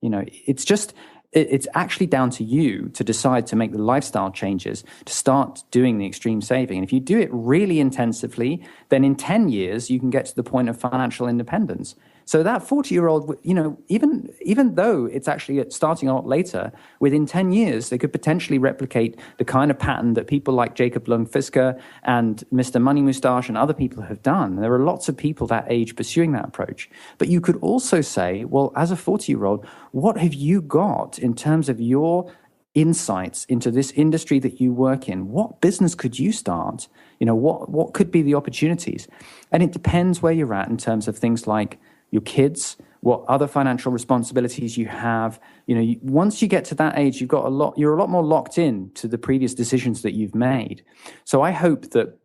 S2: It's actually down to you to decide to make the lifestyle changes to start doing the extreme saving. And if you do it really intensively, then in 10 years, you can get to the point of financial independence. So that 40-year-old, even though it's actually starting a lot later, within 10 years, they could potentially replicate the kind of pattern that people like Jacob Lund-Fisker and Mr. Money Mustache and other people have done. There are lots of people that age pursuing that approach. But you could also say, well, as a 40-year-old, what have you got in terms of your insights into this industry that you work in? What business could you start? What could be the opportunities? And it depends where you're at in terms of things like your kids, what other financial responsibilities you have. Once you get to that age, you're a lot more locked in to the previous decisions that you've made. So I hope that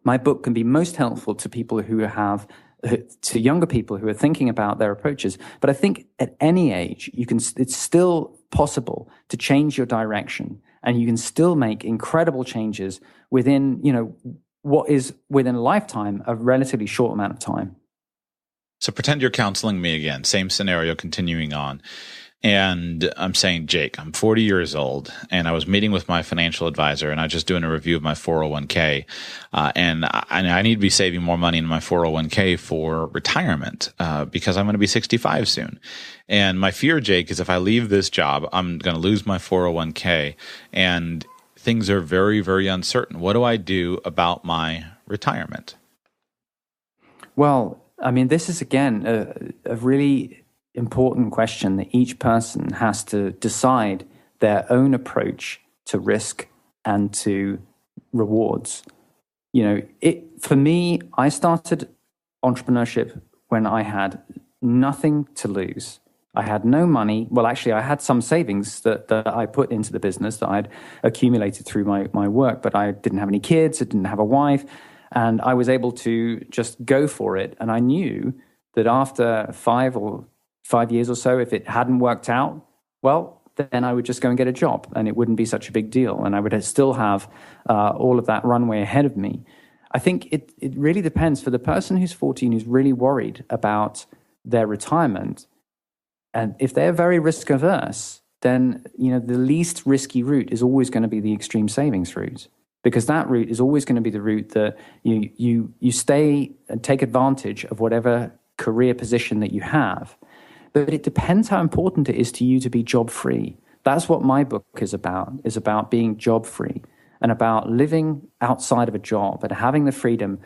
S2: my book can be most helpful to people to younger people who are thinking about their approaches. But I think at any age, it's still possible to change your direction, and you can still make incredible changes within, what is within a lifetime, a relatively short amount of time.
S1: So pretend you're counseling me again, same scenario continuing on. And I'm saying, Jake, I'm 40 years old, and I was meeting with my financial advisor, and I was just doing a review of my 401k. And I need to be saving more money in my 401k for retirement because I'm going to be 65 soon. And my fear, Jake, is if I leave this job, I'm going to lose my 401k, and things are very, very uncertain. What do I do about my retirement?
S2: Well, I mean, this is, again, a really important question that each person has to decide their own approach to risk and to rewards. For me, I started entrepreneurship when I had nothing to lose. I had no money. Well, actually, I had some savings that I put into the business that I'd accumulated through my work, but I didn't have any kids. I didn't have a wife. And I was able to just go for it. And I knew that after 5 years or so, if it hadn't worked out, well, then I would just go and get a job, and it wouldn't be such a big deal. And I would still have all of that runway ahead of me. I think it really depends. For the person who's 14, who's really worried about their retirement, and if they're very risk averse, then the least risky route is always going to be the extreme savings route. Because that route is always going to be the route that you stay and take advantage of whatever career position that you have. But it depends how important it is to you to be job-free. That's what my book is about being job-free and about living outside of a job and having the freedom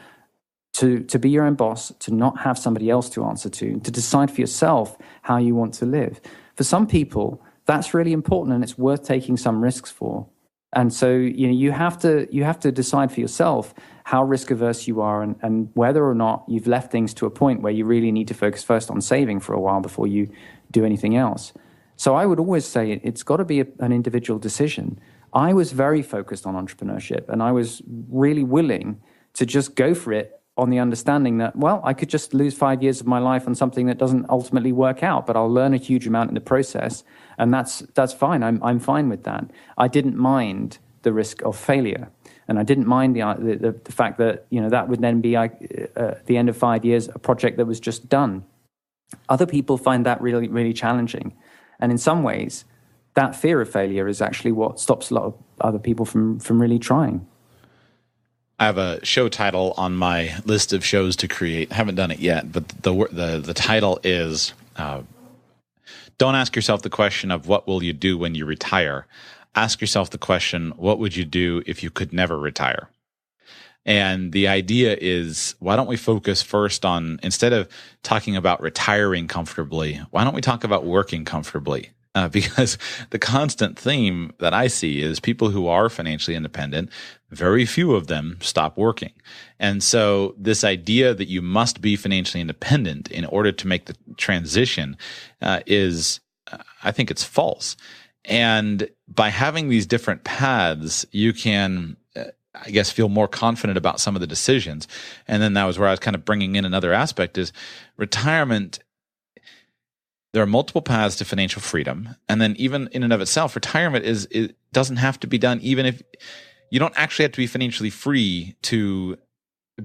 S2: to be your own boss, to not have somebody else to answer to decide for yourself how you want to live. For some people, that's really important, and it's worth taking some risks for. And so, you have to decide for yourself how risk averse you are, and whether or not you've left things to a point where you really need to focus first on saving for a while before you do anything else. So I would always say it's got to be an individual decision. I was very focused on entrepreneurship, and I was really willing to just go for it on the understanding that, well, I could just lose 5 years of my life on something that doesn't ultimately work out, but I'll learn a huge amount in the process, and that's fine. I'm fine with that. I didn't mind the risk of failure, and I didn't mind the fact that that would then be at the end of 5 years a project that was just done. Other people find that really, really challenging, and in some ways, that fear of failure is actually what stops a lot of other people from really trying.
S1: I have a show title on my list of shows to create. I haven't done it yet, but the title is don't ask yourself the question of what will you do when you retire. Ask yourself the question, what would you do if you could never retire? And the idea is, why don't we focus first on, instead of talking about retiring comfortably, why don't we talk about working comfortably? Because the constant theme that I see is people who are financially independent, very few of them stop working. And so this idea that you must be financially independent in order to make the transition is, I think it's false. And by having these different paths, you can, I guess, feel more confident about some of the decisions. And then that was where I was kind of bringing in another aspect is retirement. There are multiple paths to financial freedom. And then even in and of itself, retirement it doesn't have to be done, even if you don't actually have to be financially free to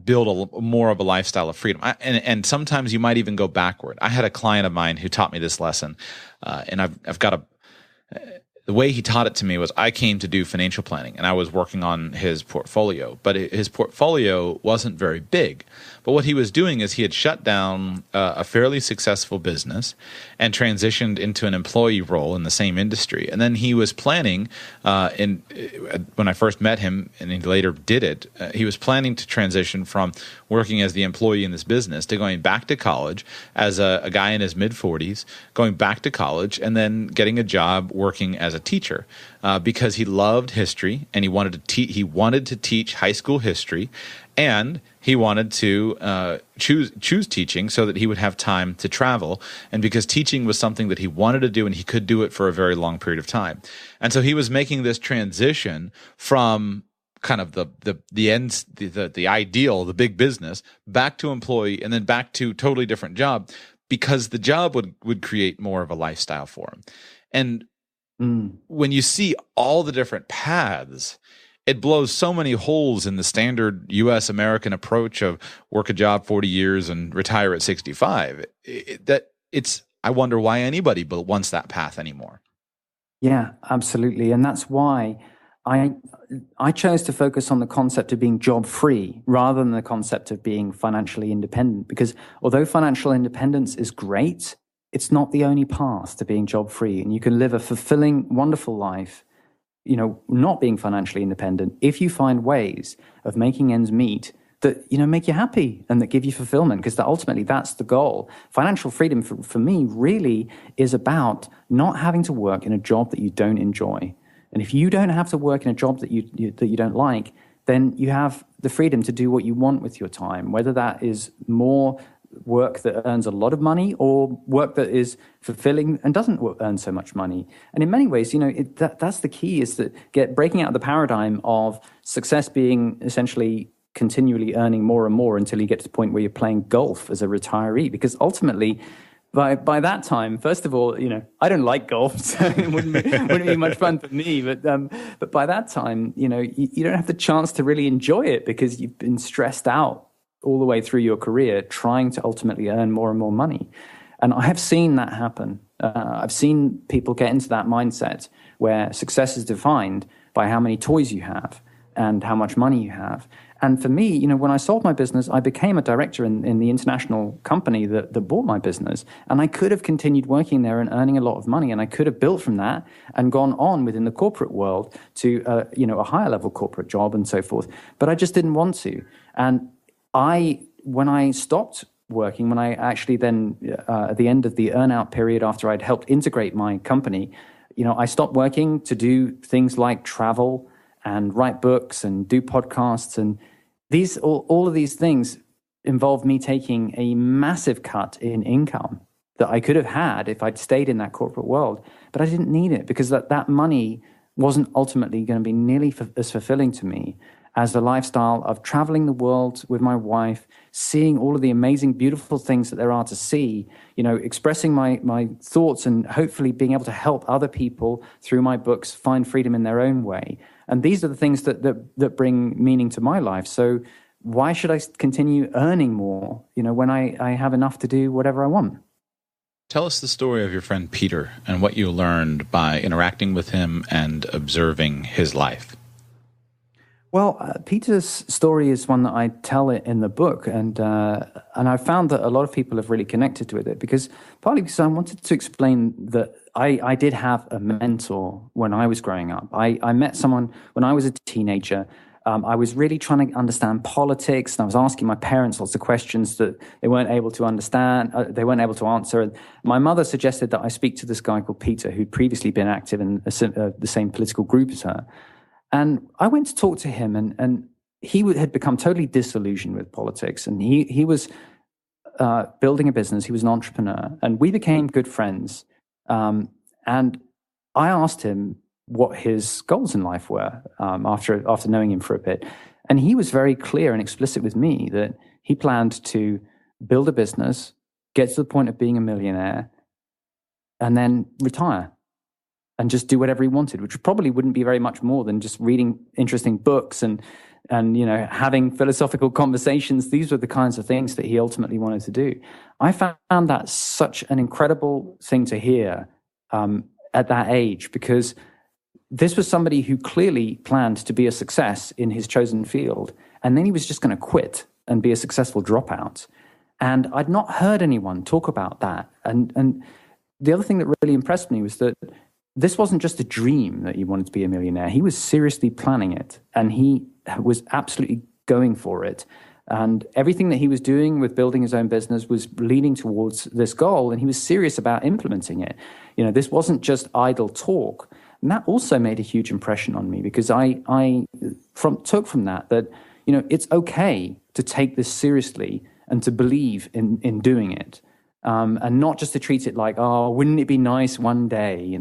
S1: build more of a lifestyle of freedom. And sometimes you might even go backward. I had a client of mine who taught me this lesson, and I've got the way he taught it to me was I came to do financial planning and I was working on his portfolio, but his portfolio wasn't very big. But what he was doing is he had shut down a fairly successful business and transitioned into an employee role in the same industry. And then he was planning, when I first met him, and he later did it, he was planning to transition from working as the employee in this business to going back to college as a guy in his mid-40s, going back to college and then getting a job working as a teacher because he loved history and he wanted to teach high school history, and he wanted to choose teaching so that he would have time to travel, and because teaching was something that he wanted to do and he could do it for a very long period of time. And so he was making this transition from kind of the ideal, the big business, back to employee, and then back to totally different job, because the job would create more of a lifestyle for him. And when you see all the different paths, it blows so many holes in the standard U.S. American approach of work a job 40 years and retire at 65. I wonder why anybody wants that path anymore.
S2: Yeah, absolutely. And that's why I chose to focus on the concept of being job free rather than the concept of being financially independent, because although financial independence is great, it's not the only path to being job free. And you can live a fulfilling, wonderful life, not being financially independent, if you find ways of making ends meet that, make you happy and that give you fulfillment, because ultimately that's the goal. Financial freedom for me really is about not having to work in a job that you don't enjoy. And if you don't have to work in a job that you don't like, then you have the freedom to do what you want with your time, whether that is more work that earns a lot of money or work that is fulfilling and doesn't earn so much money. And in many ways, that's the key, is that breaking out of the paradigm of success being essentially continually earning more and more until you get to the point where you're playing golf as a retiree. Because ultimately, by that time, first of all, I don't like golf, so it wouldn't be much fun for me. But by that time, you don't have the chance to really enjoy it because you've been stressed out all the way through your career trying to ultimately earn more and more money. And I have seen that happen. I've seen people get into that mindset where success is defined by how many toys you have and how much money you have. And for me, when I sold my business, I became a director in the international company that bought my business. And I could have continued working there and earning a lot of money. And I could have built from that and gone on within the corporate world to, a higher level corporate job and so forth. But I just didn't want to. And when I stopped working, when I actually then, at the end of the earn-out period after I'd helped integrate my company, I stopped working to do things like travel and write books and do podcasts. And all of these things involved me taking a massive cut in income that I could have had if I'd stayed in that corporate world. But I didn't need it because that money wasn't ultimately going to be nearly as fulfilling to me as the lifestyle of traveling the world with my wife, seeing all of the amazing, beautiful things that there are to see, expressing my thoughts and hopefully being able to help other people through my books find freedom in their own way. And these are the things that bring meaning to my life. So why should I continue earning more, when I have enough to do whatever I want?
S1: Tell us the story of your friend Peter and what you learned by interacting with him and observing his life.
S2: Well, Peter's story is one that I tell it in the book, and I found that a lot of people have really connected with it partly because I wanted to explain that I did have a mentor when I was growing up. I met someone when I was a teenager. I was really trying to understand politics, and I was asking my parents lots of questions that they weren't able to understand, they weren't able to answer. And my mother suggested that I speak to this guy called Peter, who'd previously been active in the same political group as her. And I went to talk to him, and he had become totally disillusioned with politics. And he was building a business. He was an entrepreneur, and we became good friends. And I asked him what his goals in life were after knowing him for a bit. And he was very clear and explicit with me that he planned to build a business, get to the point of being a millionaire, and then retire and just do whatever he wanted, which probably wouldn't be very much more than just reading interesting books and having philosophical conversations. These were the kinds of things that he ultimately wanted to do. I found that such an incredible thing to hear at that age, because this was somebody who clearly planned to be a success in his chosen field, and then he was just going to quit and be a successful dropout. And I'd not heard anyone talk about that. And the other thing that really impressed me was that this wasn't just a dream that he wanted to be a millionaire. He was seriously planning it, and he was absolutely going for it. And everything that he was doing with building his own business was leading towards this goal, and he was serious about implementing it. This wasn't just idle talk. And that also made a huge impression on me, because I took from that it's okay to take this seriously and to believe in doing it, and not just to treat it like, oh, wouldn't it be nice one day,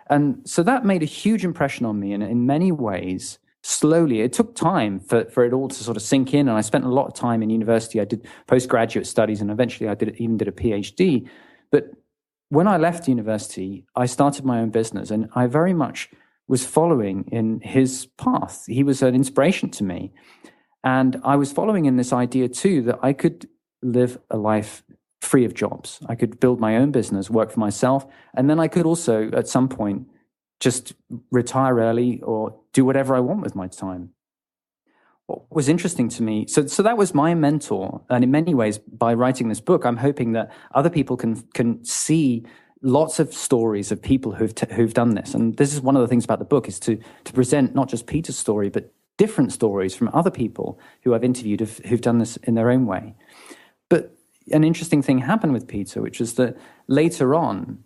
S2: And so that made a huge impression on me. And in many ways, slowly, it took time for it all to sort of sink in. And I spent a lot of time in university. I did postgraduate studies, and eventually I even did a PhD. But when I left university, I started my own business, and I very much was following in his path. He was an inspiration to me. And I was following in this idea too, that I could live a life free of jobs. I could build my own business, work for myself, and then I could also at some point just retire early or do whatever I want with my time. What was interesting to me, so that was my mentor. And in many ways, by writing this book, I'm hoping that other people can see lots of stories of people who've done this. And this is one of the things about the book, is to present not just Peter's story, but different stories from other people who I've interviewed who've done this in their own way. But an interesting thing happened with Peter, which is that later on,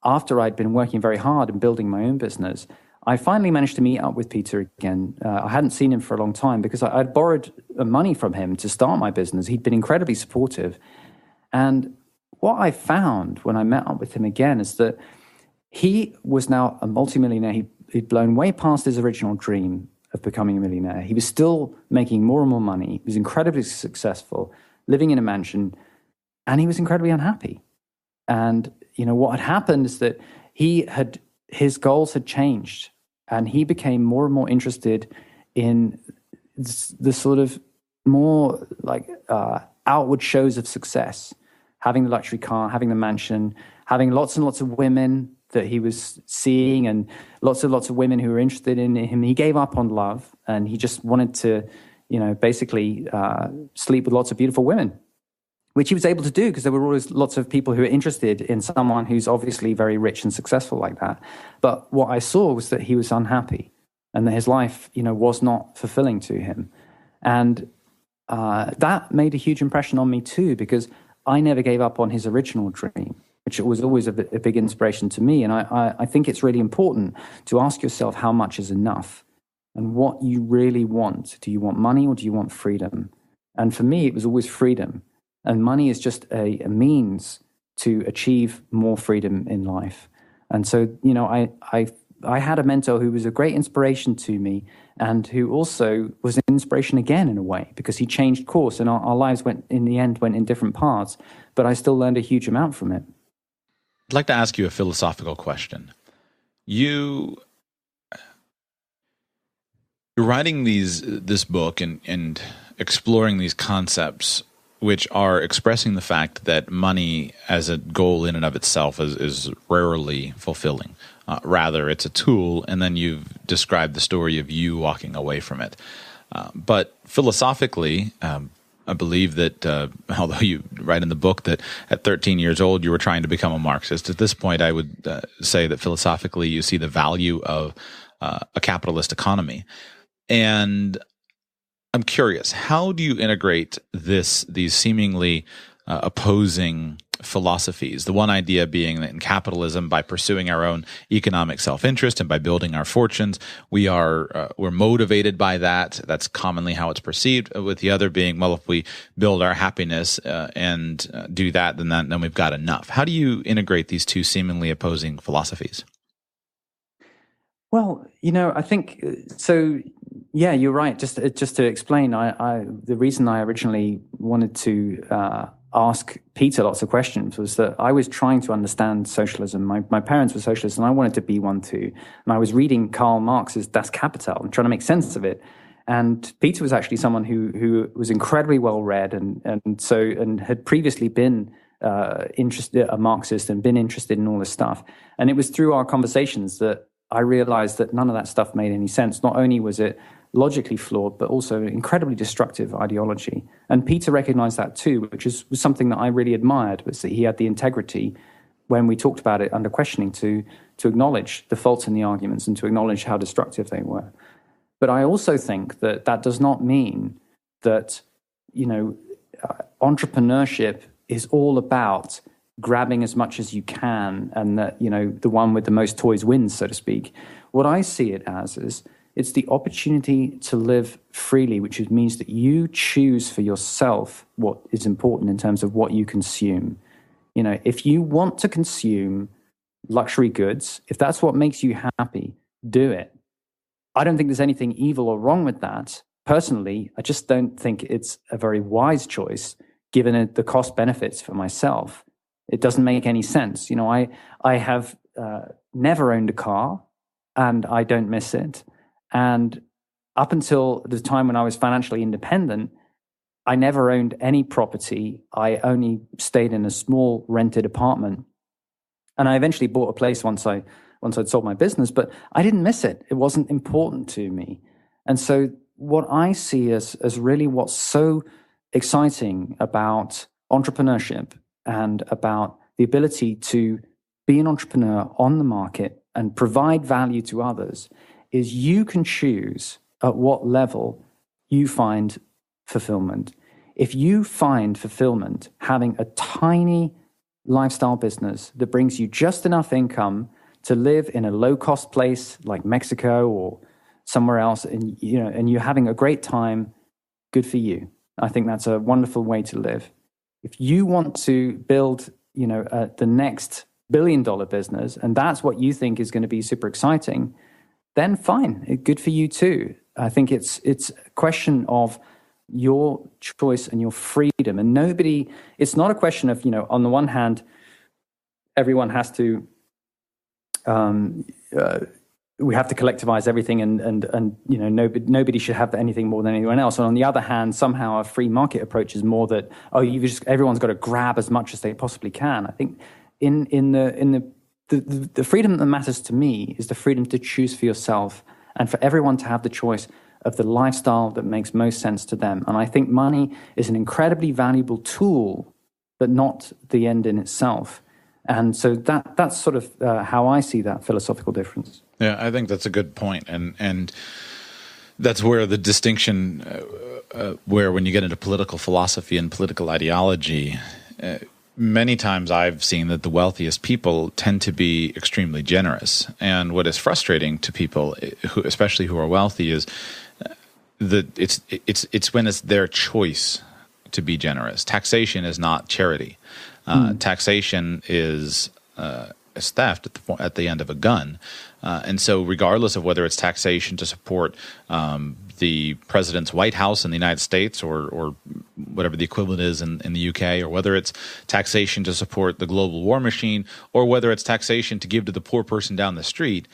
S2: after I'd been working very hard and building my own business, I finally managed to meet up with Peter again. I hadn't seen him for a long time because I'd borrowed money from him to start my business. He'd been incredibly supportive. And what I found when I met up with him again is that he was now a multimillionaire. He'd blown way past his original dream of becoming a millionaire. He was still making more and more money. He was incredibly successful, living in a mansion, and he was incredibly unhappy. And, what had happened is that his goals had changed, and he became more and more interested in the sort of more like outward shows of success, having the luxury car, having the mansion, having lots and lots of women that he was seeing, and lots of women who were interested in him. He gave up on love, and he just wanted to, basically sleep with lots of beautiful women, which he was able to do because there were always lots of people who were interested in someone who's obviously very rich and successful like that. But what I saw was that he was unhappy, and that his life, was not fulfilling to him. And that made a huge impression on me too, because I never gave up on his original dream, which was always a big inspiration to me. And I think it's really important to ask yourself how much is enough and what you really want. Do you want money or do you want freedom? And for me, it was always freedom. And money is just a means to achieve more freedom in life. And so, I had a mentor who was a great inspiration to me, and who also was an inspiration again in a way, because he changed course, and our lives went in different paths, but I still learned a huge amount from it.
S1: I'd like to ask you a philosophical question. You're writing this book and exploring these concepts, which are expressing the fact that money as a goal in and of itself is rarely fulfilling. Rather, it's a tool, and then you've described the story of you walking away from it. But philosophically, I believe that although you write in the book that at 13 years old you were trying to become a Marxist, at this point I would say that philosophically you see the value of a capitalist economy. And I'm curious, how do you integrate these seemingly opposing philosophies? The one idea being that in capitalism, by pursuing our own economic self-interest and by building our fortunes, we're motivated by that. That's commonly how it's perceived. With the other being, well, if we build our happiness and do that, then we've got enough. How do you integrate these two seemingly opposing philosophies?
S2: Well, I think so. Yeah, you're right. Just to explain, the reason I originally wanted to ask Peter lots of questions was that I was trying to understand socialism. My parents were socialists, and I wanted to be one too. And I was reading Karl Marx's Das Kapital and trying to make sense of it. And Peter was actually someone who was incredibly well read and had previously been interested, a Marxist, and been interested in all this stuff. And it was through our conversations that I realized that none of that stuff made any sense. Not only was it logically flawed, but also incredibly destructive ideology. And Peter recognized that too, which was something that I really admired, was that he had the integrity when we talked about it under questioning to acknowledge the faults in the arguments and to acknowledge how destructive they were. But I also think that does not mean that, entrepreneurship is all about grabbing as much as you can and that, the one with the most toys wins, so to speak. What I see it as is it's the opportunity to live freely, which means that you choose for yourself what is important in terms of what you consume. If you want to consume luxury goods, if that's what makes you happy, do it. I don't think there's anything evil or wrong with that. Personally, I just don't think it's a very wise choice, given the cost benefits for myself. It doesn't make any sense. I have never owned a car, and I don't miss it. And up until the time when I was financially independent, I never owned any property. I only stayed in a small rented apartment. And I eventually bought a place once I'd sold my business, but I didn't miss it. It wasn't important to me. And so what I see as really what's so exciting about entrepreneurship and about the ability to be an entrepreneur on the market and provide value to others is you can choose at what level you find fulfillment. If you find fulfillment having a tiny lifestyle business that brings you just enough income to live in a low-cost place like Mexico or somewhere else, and you're having a great time, good for you. I think that's a wonderful way to live. If you want to build, the next billion-dollar business, and that's what you think is going to be super exciting, then fine, good for you too. I think it's a question of your choice and your freedom, and it's not a question of, on the one hand, everyone has to, we have to collectivize everything and nobody should have anything more than anyone else. And on the other hand, somehow a free market approach is more that, everyone's got to grab as much as they possibly can. I think the freedom that matters to me is the freedom to choose for yourself and for everyone to have the choice of the lifestyle that makes most sense to them. And I think money is an incredibly valuable tool, but not the end in itself. And so that's sort of how I see that philosophical difference.
S1: Yeah, I think that's a good point. And that's where the distinction, where when you get into political philosophy and political ideology, many times I've seen that the wealthiest people tend to be extremely generous. And what is frustrating to people, especially who are wealthy, is that it's when it's their choice to be generous. Taxation is not charity. Taxation is theft at the end of a gun. And so regardless of whether it's taxation to support the president's White House in the United States or whatever the equivalent is in the UK, or whether it's taxation to support the global war machine, or whether it's taxation to give to the poor person down the street,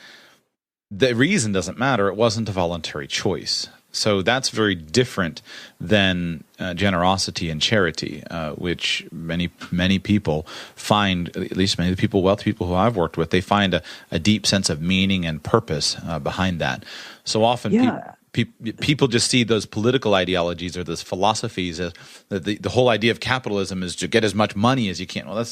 S1: the reason doesn't matter. It wasn't a voluntary choice. So that's very different than generosity and charity, which many people find, at least many of the wealthy people who I've worked with, they find a deep sense of meaning and purpose behind that. So often people just see those political ideologies or those philosophies as the whole idea of capitalism is to get as much money as you can. Well,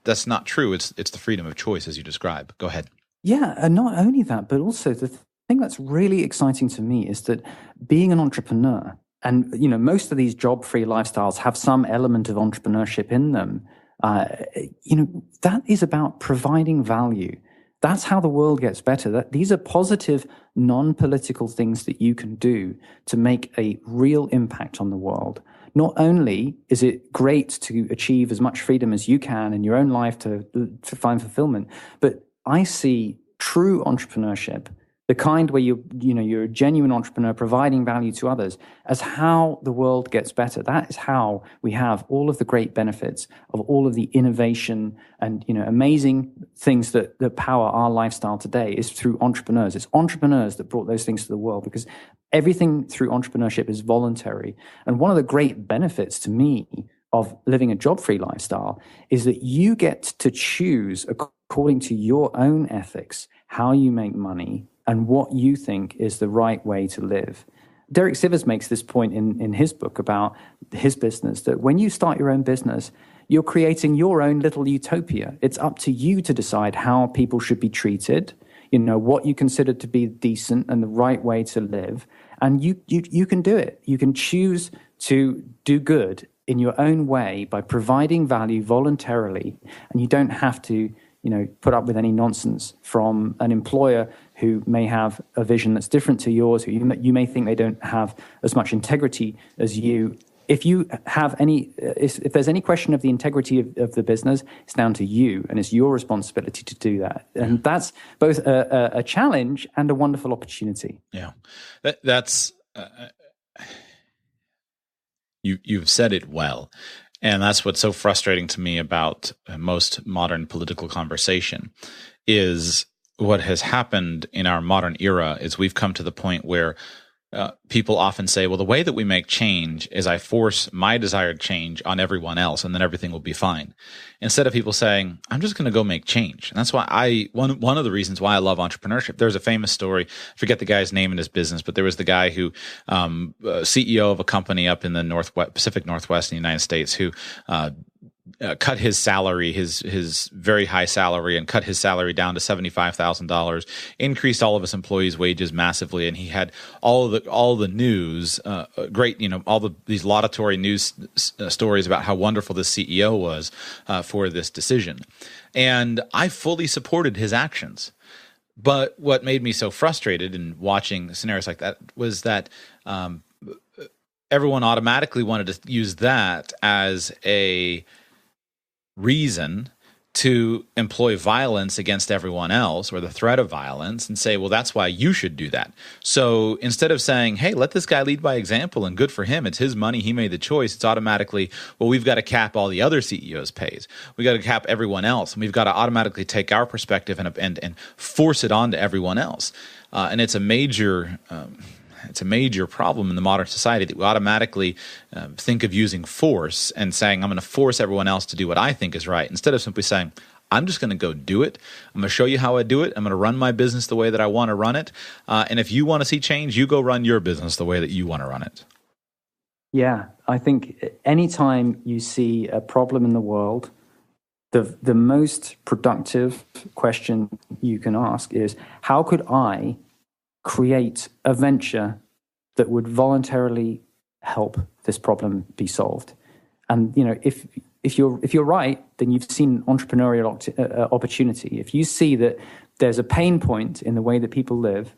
S1: that's not true. It's the freedom of choice, as you describe. Go ahead.
S2: Yeah, and not only that, but also the thing that's really exciting to me is that being an entrepreneur, and most of these job-free lifestyles have some element of entrepreneurship in them. That is about providing value. That's how the world gets better. These are positive, non-political things that you can do to make a real impact on the world. Not only is it great to achieve as much freedom as you can in your own life to find fulfillment, but I see true entrepreneurship the kind where you're a genuine entrepreneur providing value to others, as how the world gets better. That is how we have all of the great benefits of all of the innovation and amazing things that power our lifestyle today is through entrepreneurs. It's entrepreneurs that brought those things to the world, because everything through entrepreneurship is voluntary. And one of the great benefits to me of living a job-free lifestyle is that you get to choose according to your own ethics how you make money and what you think is the right way to live. Jake Desyllas makes this point in his book about his business, that when you start your own business, you're creating your own little utopia. It's up to you to decide how people should be treated, what you consider to be decent and the right way to live. And you can do it. You can choose to do good in your own way by providing value voluntarily. And you don't have to, put up with any nonsense from an employer who may have a vision that's different to yours, who you may think they don't have as much integrity as you. If you have if there's any question of the integrity of the business, it's down to you, and it's your responsibility to do that. And that's both a challenge and a wonderful opportunity.
S1: Yeah, that's you've said it well. And that's what's so frustrating to me about most modern political conversation is what has happened in our modern era is we've come to the point where people often say, well, the way that we make change is I force my desired change on everyone else and then everything will be fine. Instead of people saying, I'm just going to go make change. And that's why one of the reasons why I love entrepreneurship. There's a famous story, I forget the guy's name in his business, but there was the guy who, CEO of a company up in the Pacific Northwest in the United States who, cut his salary, his very high salary, and cut his salary down to $75,000. Increased all of his employees' wages massively, and he had all the news, these laudatory news stories about how wonderful this CEO was for this decision. And I fully supported his actions. But what made me so frustrated in watching scenarios like that was that everyone automatically wanted to use that as a reason to employ violence against everyone else or the threat of violence and say, well, that's why you should do that. So instead of saying, hey, let this guy lead by example and good for him, it's his money, he made the choice, it's automatically, well, we've got to cap all the other CEOs' pays. We got to cap everyone else. And we've got to automatically take our perspective and force it on to everyone else. And it's a major problem in the modern society that we automatically think of using force and saying, I'm going to force everyone else to do what I think is right, instead of simply saying, I'm just going to go do it. I'm going to show you how I do it. I'm going to run my business the way that I want to run it. And if you want to see change, you go run your business the way that you want to run it.
S2: Yeah, I think anytime you see a problem in the world, the most productive question you can ask is, how could I create a venture that would voluntarily help this problem be solved? And if you're right, then you've seen entrepreneurial opportunity. If you see that there's a pain point in the way that people live,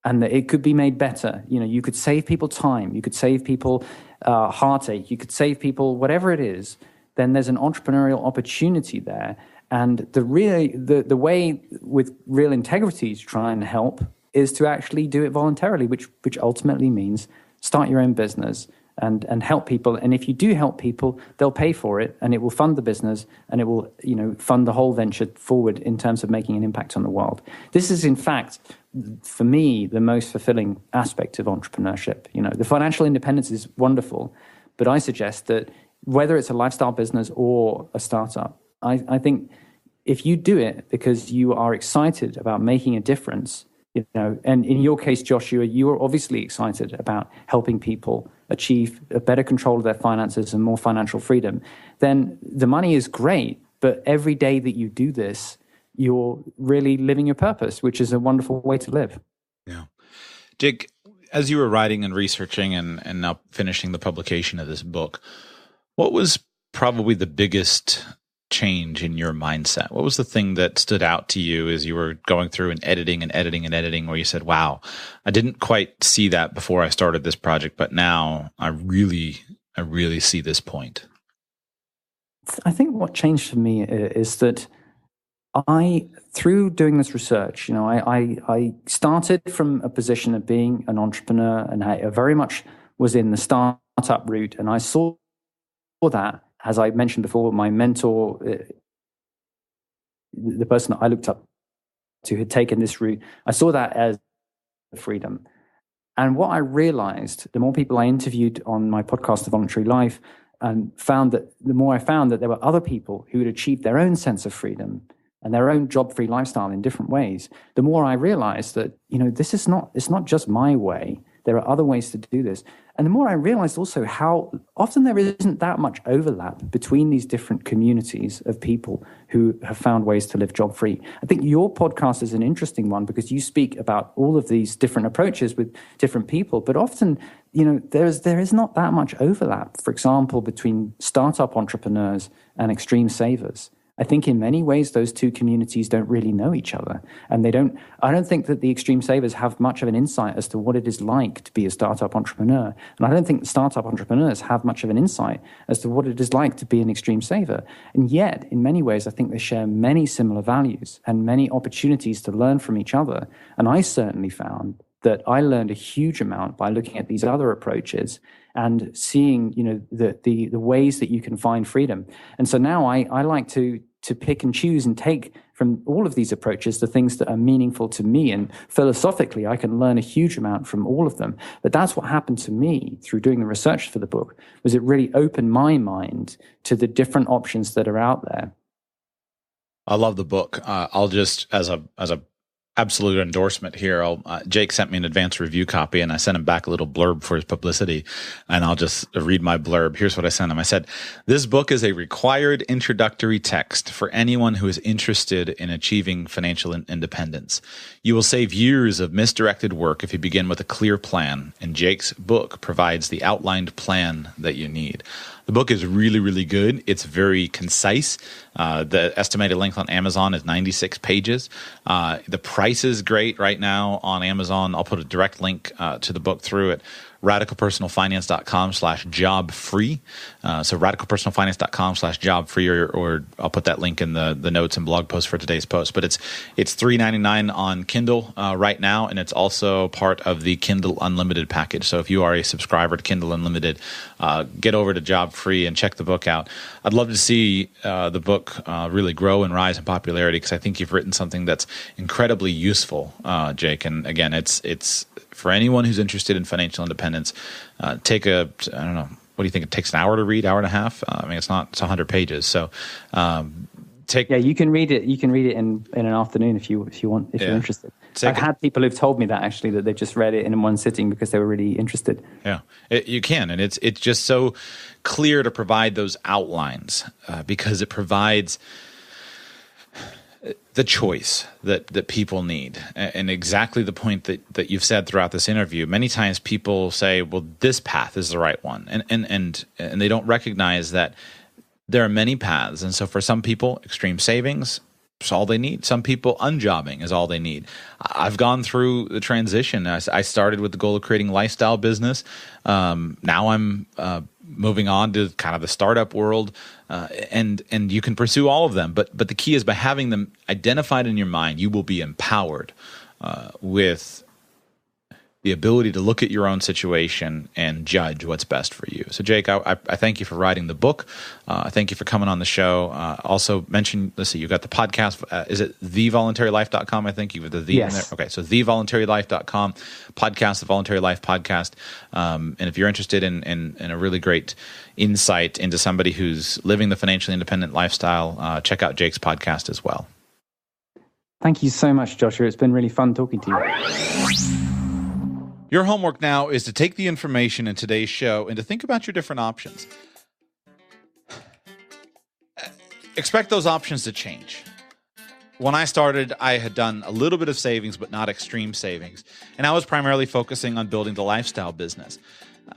S2: and that it could be made better, you could save people time, you could save people heartache, you could save people whatever it is, then there's an entrepreneurial opportunity there. And the way with real integrity to try and help is to actually do it voluntarily, which ultimately means start your own business and help people. And if you do help people, they'll pay for it, and it will fund the business, and it will fund the whole venture forward in terms of making an impact on the world. This is, in fact, for me, the most fulfilling aspect of entrepreneurship. The financial independence is wonderful, but I suggest that whether it's a lifestyle business or a startup, I think if you do it because you are excited about making a difference, and in your case, Joshua, you are obviously excited about helping people achieve a better control of their finances and more financial freedom, then the money is great. But every day that you do this, you're really living your purpose, which is a wonderful way to live.
S1: Yeah. Jake, as you were writing and researching and now finishing the publication of this book, what was probably the biggest change in your mindset? What was the thing that stood out to you as you were going through and editing, where you said, wow, I didn't quite see that before I started this project, but now I really see this point?
S2: I think what changed for me is that through doing this research, I started from a position of being an entrepreneur, and I very much was in the startup route. And I saw that, as I mentioned before, my mentor, the person that I looked up to, had taken this route. I saw that as freedom. And what I realized, the more people I interviewed on my podcast, The Voluntary Life, and the more I found that there were other people who had achieved their own sense of freedom and their own job-free lifestyle in different ways, the more I realized that, it's not just my way. There are other ways to do this. And the more I realized also how often there isn't that much overlap between these different communities of people who have found ways to live job-free. I think your podcast is an interesting one because you speak about all of these different approaches with different people, but often, there is not that much overlap, for example, between startup entrepreneurs and extreme savers. I think in many ways those two communities don't really know each other, and I don't think that the extreme savers have much of an insight as to what it is like to be a startup entrepreneur, and I don't think startup entrepreneurs have much of an insight as to what it is like to be an extreme saver. And yet, in many ways, I think they share many similar values and many opportunities to learn from each other. And I certainly found that I learned a huge amount by looking at these other approaches and seeing, the ways that you can find freedom. And so now I like to pick and choose and take from all of these approaches the things that are meaningful to me. And philosophically, I can learn a huge amount from all of them. But that's what happened to me through doing the research for the book, was it really opened my mind to the different options that are out there.
S1: I love the book. I'll just, as a absolute endorsement here, Jake sent me an advanced review copy, and I sent him back a little blurb for his publicity, and I'll just read my blurb. Here's what I sent him. I said, "This book is a required introductory text for anyone who is interested in achieving financial independence. You will save years of misdirected work if you begin with a clear plan, and Jake's book provides the outlined plan that you need." The book is really, really good. It's very concise. The estimated length on Amazon is 96 pages. The price is great right now on Amazon. I'll put a direct link to the book through it. radicalpersonalfinance.com/job-free. So radicalpersonalfinance.com/job-free, or I'll put that link in the notes and blog post for today's post. But it's $3.99 on Kindle right now, and it's also part of the Kindle Unlimited package. So if you are a subscriber to Kindle Unlimited, get over to Job-Free and check the book out. I'd love to see the book really grow and rise in popularity, because I think you've written something that's incredibly useful, Jake. And again, it's for anyone who's interested in financial independence. Take I don't know, what do you think? It takes an hour to read, hour and a half? It's 100 pages. So you can read it. You can read it in an afternoon if you want, if you're interested. I've had people who've told me that actually, that they've just read it in one sitting because they were really interested. Yeah, you can, and it's just so clear to provide those outlines because it provides the choice that people need, and exactly the point that you've said throughout this interview. Many times people say, well, this path is the right one, and they don't recognize that there are many paths. And so for some people, extreme savings is all they need. Some people, unjobbing is all they need. I've gone through the transition. I started with the goal of creating a lifestyle business. Now I'm moving on to kind of the startup world, and you can pursue all of them. But the key is, by having them identified in your mind, you will be empowered with the ability to look at your own situation and judge what's best for you. So, Jake, I thank you for writing the book. I thank you for coming on the show. Also mention, let's see, you got the podcast. Is it thevoluntarylife.com? I think you have the
S2: yes.
S1: in there. Okay, so thevoluntarylife.com, podcast, the Voluntary Life podcast. And if you're interested in a really great insight into somebody who's living the financially independent lifestyle, check out Jake's podcast as well.
S2: Thank you so much, Joshua. It's been really fun talking to you.
S1: Your homework now is to take the information in today's show and to think about your different options. Expect those options to change. When I started, I had done a little bit of savings, but not extreme savings. And I was primarily focusing on building the lifestyle business.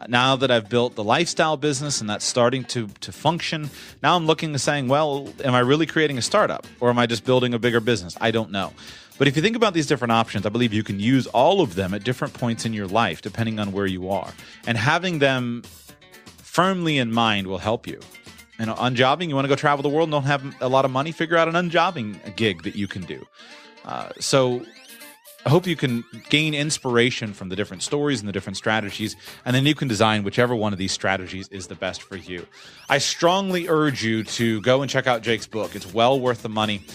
S1: Now that I've built the lifestyle business and that's starting to function, now I'm looking and saying, well, am I really creating a startup, or am I just building a bigger business? I don't know. But if you think about these different options, I believe you can use all of them at different points in your life, depending on where you are. And having them firmly in mind will help you. unjobbing, you want to go travel the world and don't have a lot of money, figure out an unjobbing gig that you can do. So I hope you can gain inspiration from the different stories and the different strategies, and then you can design whichever one of these strategies is the best for you. I strongly urge you to go and check out Jake's book. It's well worth the money.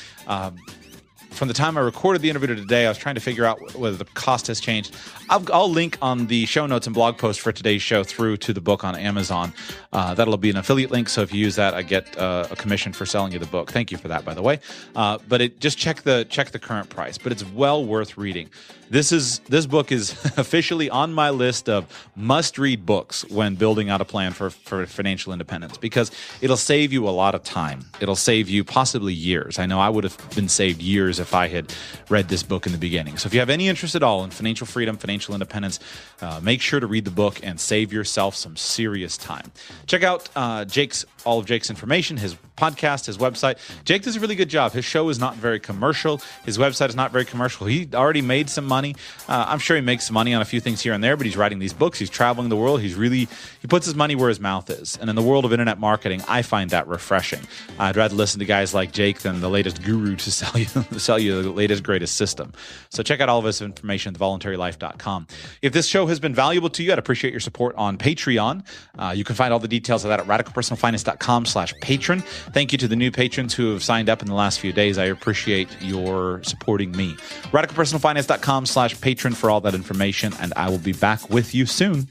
S1: From the time I recorded the interview to today, I was trying to figure out whether the cost has changed. I'll link on the show notes and blog post for today's show through to the book on Amazon. That'll be an affiliate link, so if you use that, I get a commission for selling you the book. Thank you for that, by the way. But just check the current price. But it's well worth reading. This book is officially on my list of must-read books when building out a plan for financial independence, because it'll save you a lot of time. It'll save you possibly years. I know I would have been saved years if I had read this book in the beginning. So if you have any interest at all in financial freedom, financial independence, make sure to read the book and save yourself some serious time. Check out all of Jake's information, his podcast, his website. Jake does a really good job. His show is not very commercial. His website is not very commercial. He already made some money. I'm sure he makes some money on a few things here and there, but he's writing these books. He's traveling the world. He puts his money where his mouth is. And in the world of internet marketing, I find that refreshing. I'd rather listen to guys like Jake than the latest guru to sell you the latest, greatest system. So check out all of his information at thevoluntarylife.com. If this show has been valuable to you, I'd appreciate your support on Patreon. You can find all the details of that at radicalpersonalfinance.com/patron. Thank you to the new patrons who have signed up in the last few days. I appreciate your supporting me. radicalpersonalfinance.com/patron for all that information, and I will be back with you soon.